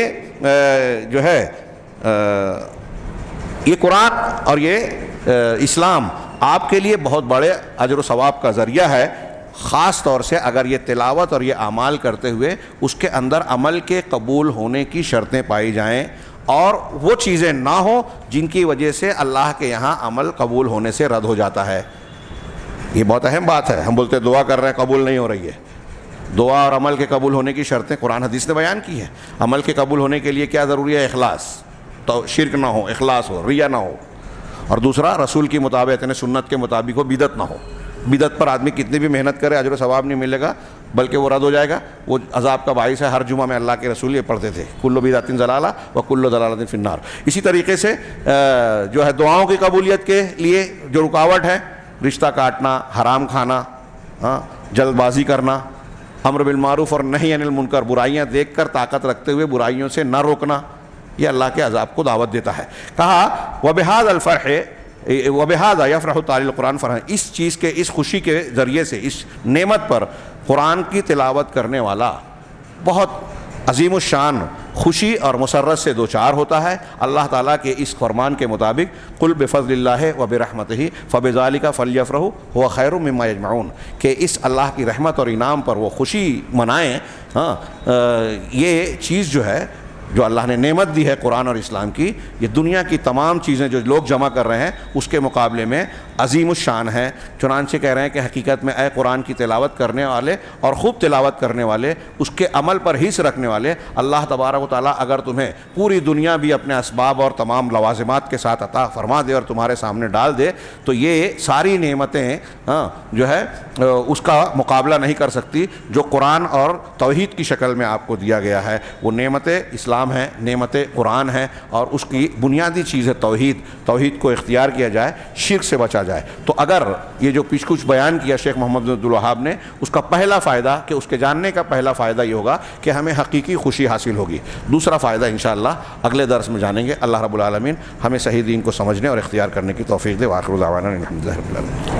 جو ہے یہ قرآن اور یہ اسلام آپ کے لیے بہت بڑے اجر و ثواب کا ذریعہ ہے، خاص طور سے اگر یہ تلاوت اور یہ اعمال کرتے ہوئے اس کے اندر عمل کے قبول ہونے کی شرطیں پائی جائیں اور وہ چیزیں نہ ہوں جن کی وجہ سے اللہ کے یہاں عمل قبول ہونے سے رد ہو جاتا ہے. یہ بہت اہم بات ہے. ہم بولتے ہیں دعا کر رہے ہیں قبول نہیں ہو رہی ہے. دعا اور عمل کے قبول ہونے کی شرطیں قرآن حدیث نے بیان کی ہے. عمل کے قبول ہونے کے لیے کیا ضروری ہے؟ اخلاص، تو شرک نہ ہو، اخلاص ہو، ریا نہ ہو. اور دوسرا رسول کی مطابقت یعنی سنت کے مطابق ہو، بدعت نہ ہو. بدعت پر آدمی کتنی بھی محنت کرے اجر و ثواب نہیں ملے گا بلکہ وہ رد ہو جائے گا. وہ عذاب کا باعث ہے. ہر جمعہ میں اللہ کے رسول یہ پڑھتے تھے کل بدعۃ ضلالہ و کل ضلالۃ فی النار. اسی طریقے سے جو ہے دعاؤں کی قبولیت کے لیے جو رکاوٹ ہے، رشتہ کاٹنا، حرام کھانا، جلد بازی کرنا، امر بالمعروف اور نہی عن المنکر، برائیاں دیکھ کر طاقت رکھتے ہوئے برائیوں سے نہ روکنا، یہ اللہ کے عذاب کو دعوت دیتا ہے. کہا وبہذا الفرح وبہذا یفرح طالب القرآن فرحا، اس چیز کے، اس خوشی کے ذریعے سے، اس نعمت پر قرآن کی تلاوت کرنے والا بہت عظیم الشان خوشی اور مسرت سے دوچار ہوتا ہے. اللہ تعالیٰ کے اس فرمان کے مطابق قل بفضل اللہ وبرحمتہ فبذلک فلیفرحوا هو خیر مما یجمعون، کہ اس اللہ کی رحمت اور انعام پر وہ خوشی منائیں. یہ چیز جو ہے، جو اللہ نے نعمت دی ہے قرآن اور اسلام کی، یہ دنیا کی تمام چیزیں جو لوگ جمع کر رہے ہیں اس کے مقابلے میں عظیم الشان ہے. چنانچہ کہہ رہے ہیں کہ حقیقت میں اے قرآن کی تلاوت کرنے والے اور خوب تلاوت کرنے والے، اس کے عمل پر حص رکھنے والے، اللہ تبارک و تعالیٰ اگر تمہیں پوری دنیا بھی اپنے اسباب اور تمام لوازمات کے ساتھ عطا فرما دے اور تمہارے سامنے ڈال دے تو یہ ساری نعمتیں جو ہے اس کا مقابلہ نہیں کر سکتی جو قرآن اور توحید کی شکل میں آپ کو دیا گیا ہے. وہ نعمت اسلام ہے، نعمت قرآن ہے، اور اس کی بنیادی چیز ہے توحید. توحید کو اختیار کیا جائے، شرک سے بچا جائے. تو اگر یہ جو کچھ بیان کیا شیخ محمد بن عبد الوہاب نے، اس کا پہلا فائدہ، کہ اس کے جاننے کا پہلا فائدہ یہ ہوگا کہ ہمیں حقیقی خوشی حاصل ہوگی. دوسرا فائدہ انشاءاللہ اگلے درس میں جانیں گے. اللہ رب العالمین ہمیں صحیح دین کو سمجھنے اور اختیار کرنے کی توفیق دے. وآخر دعوانا الحمدللہ رب العالمین.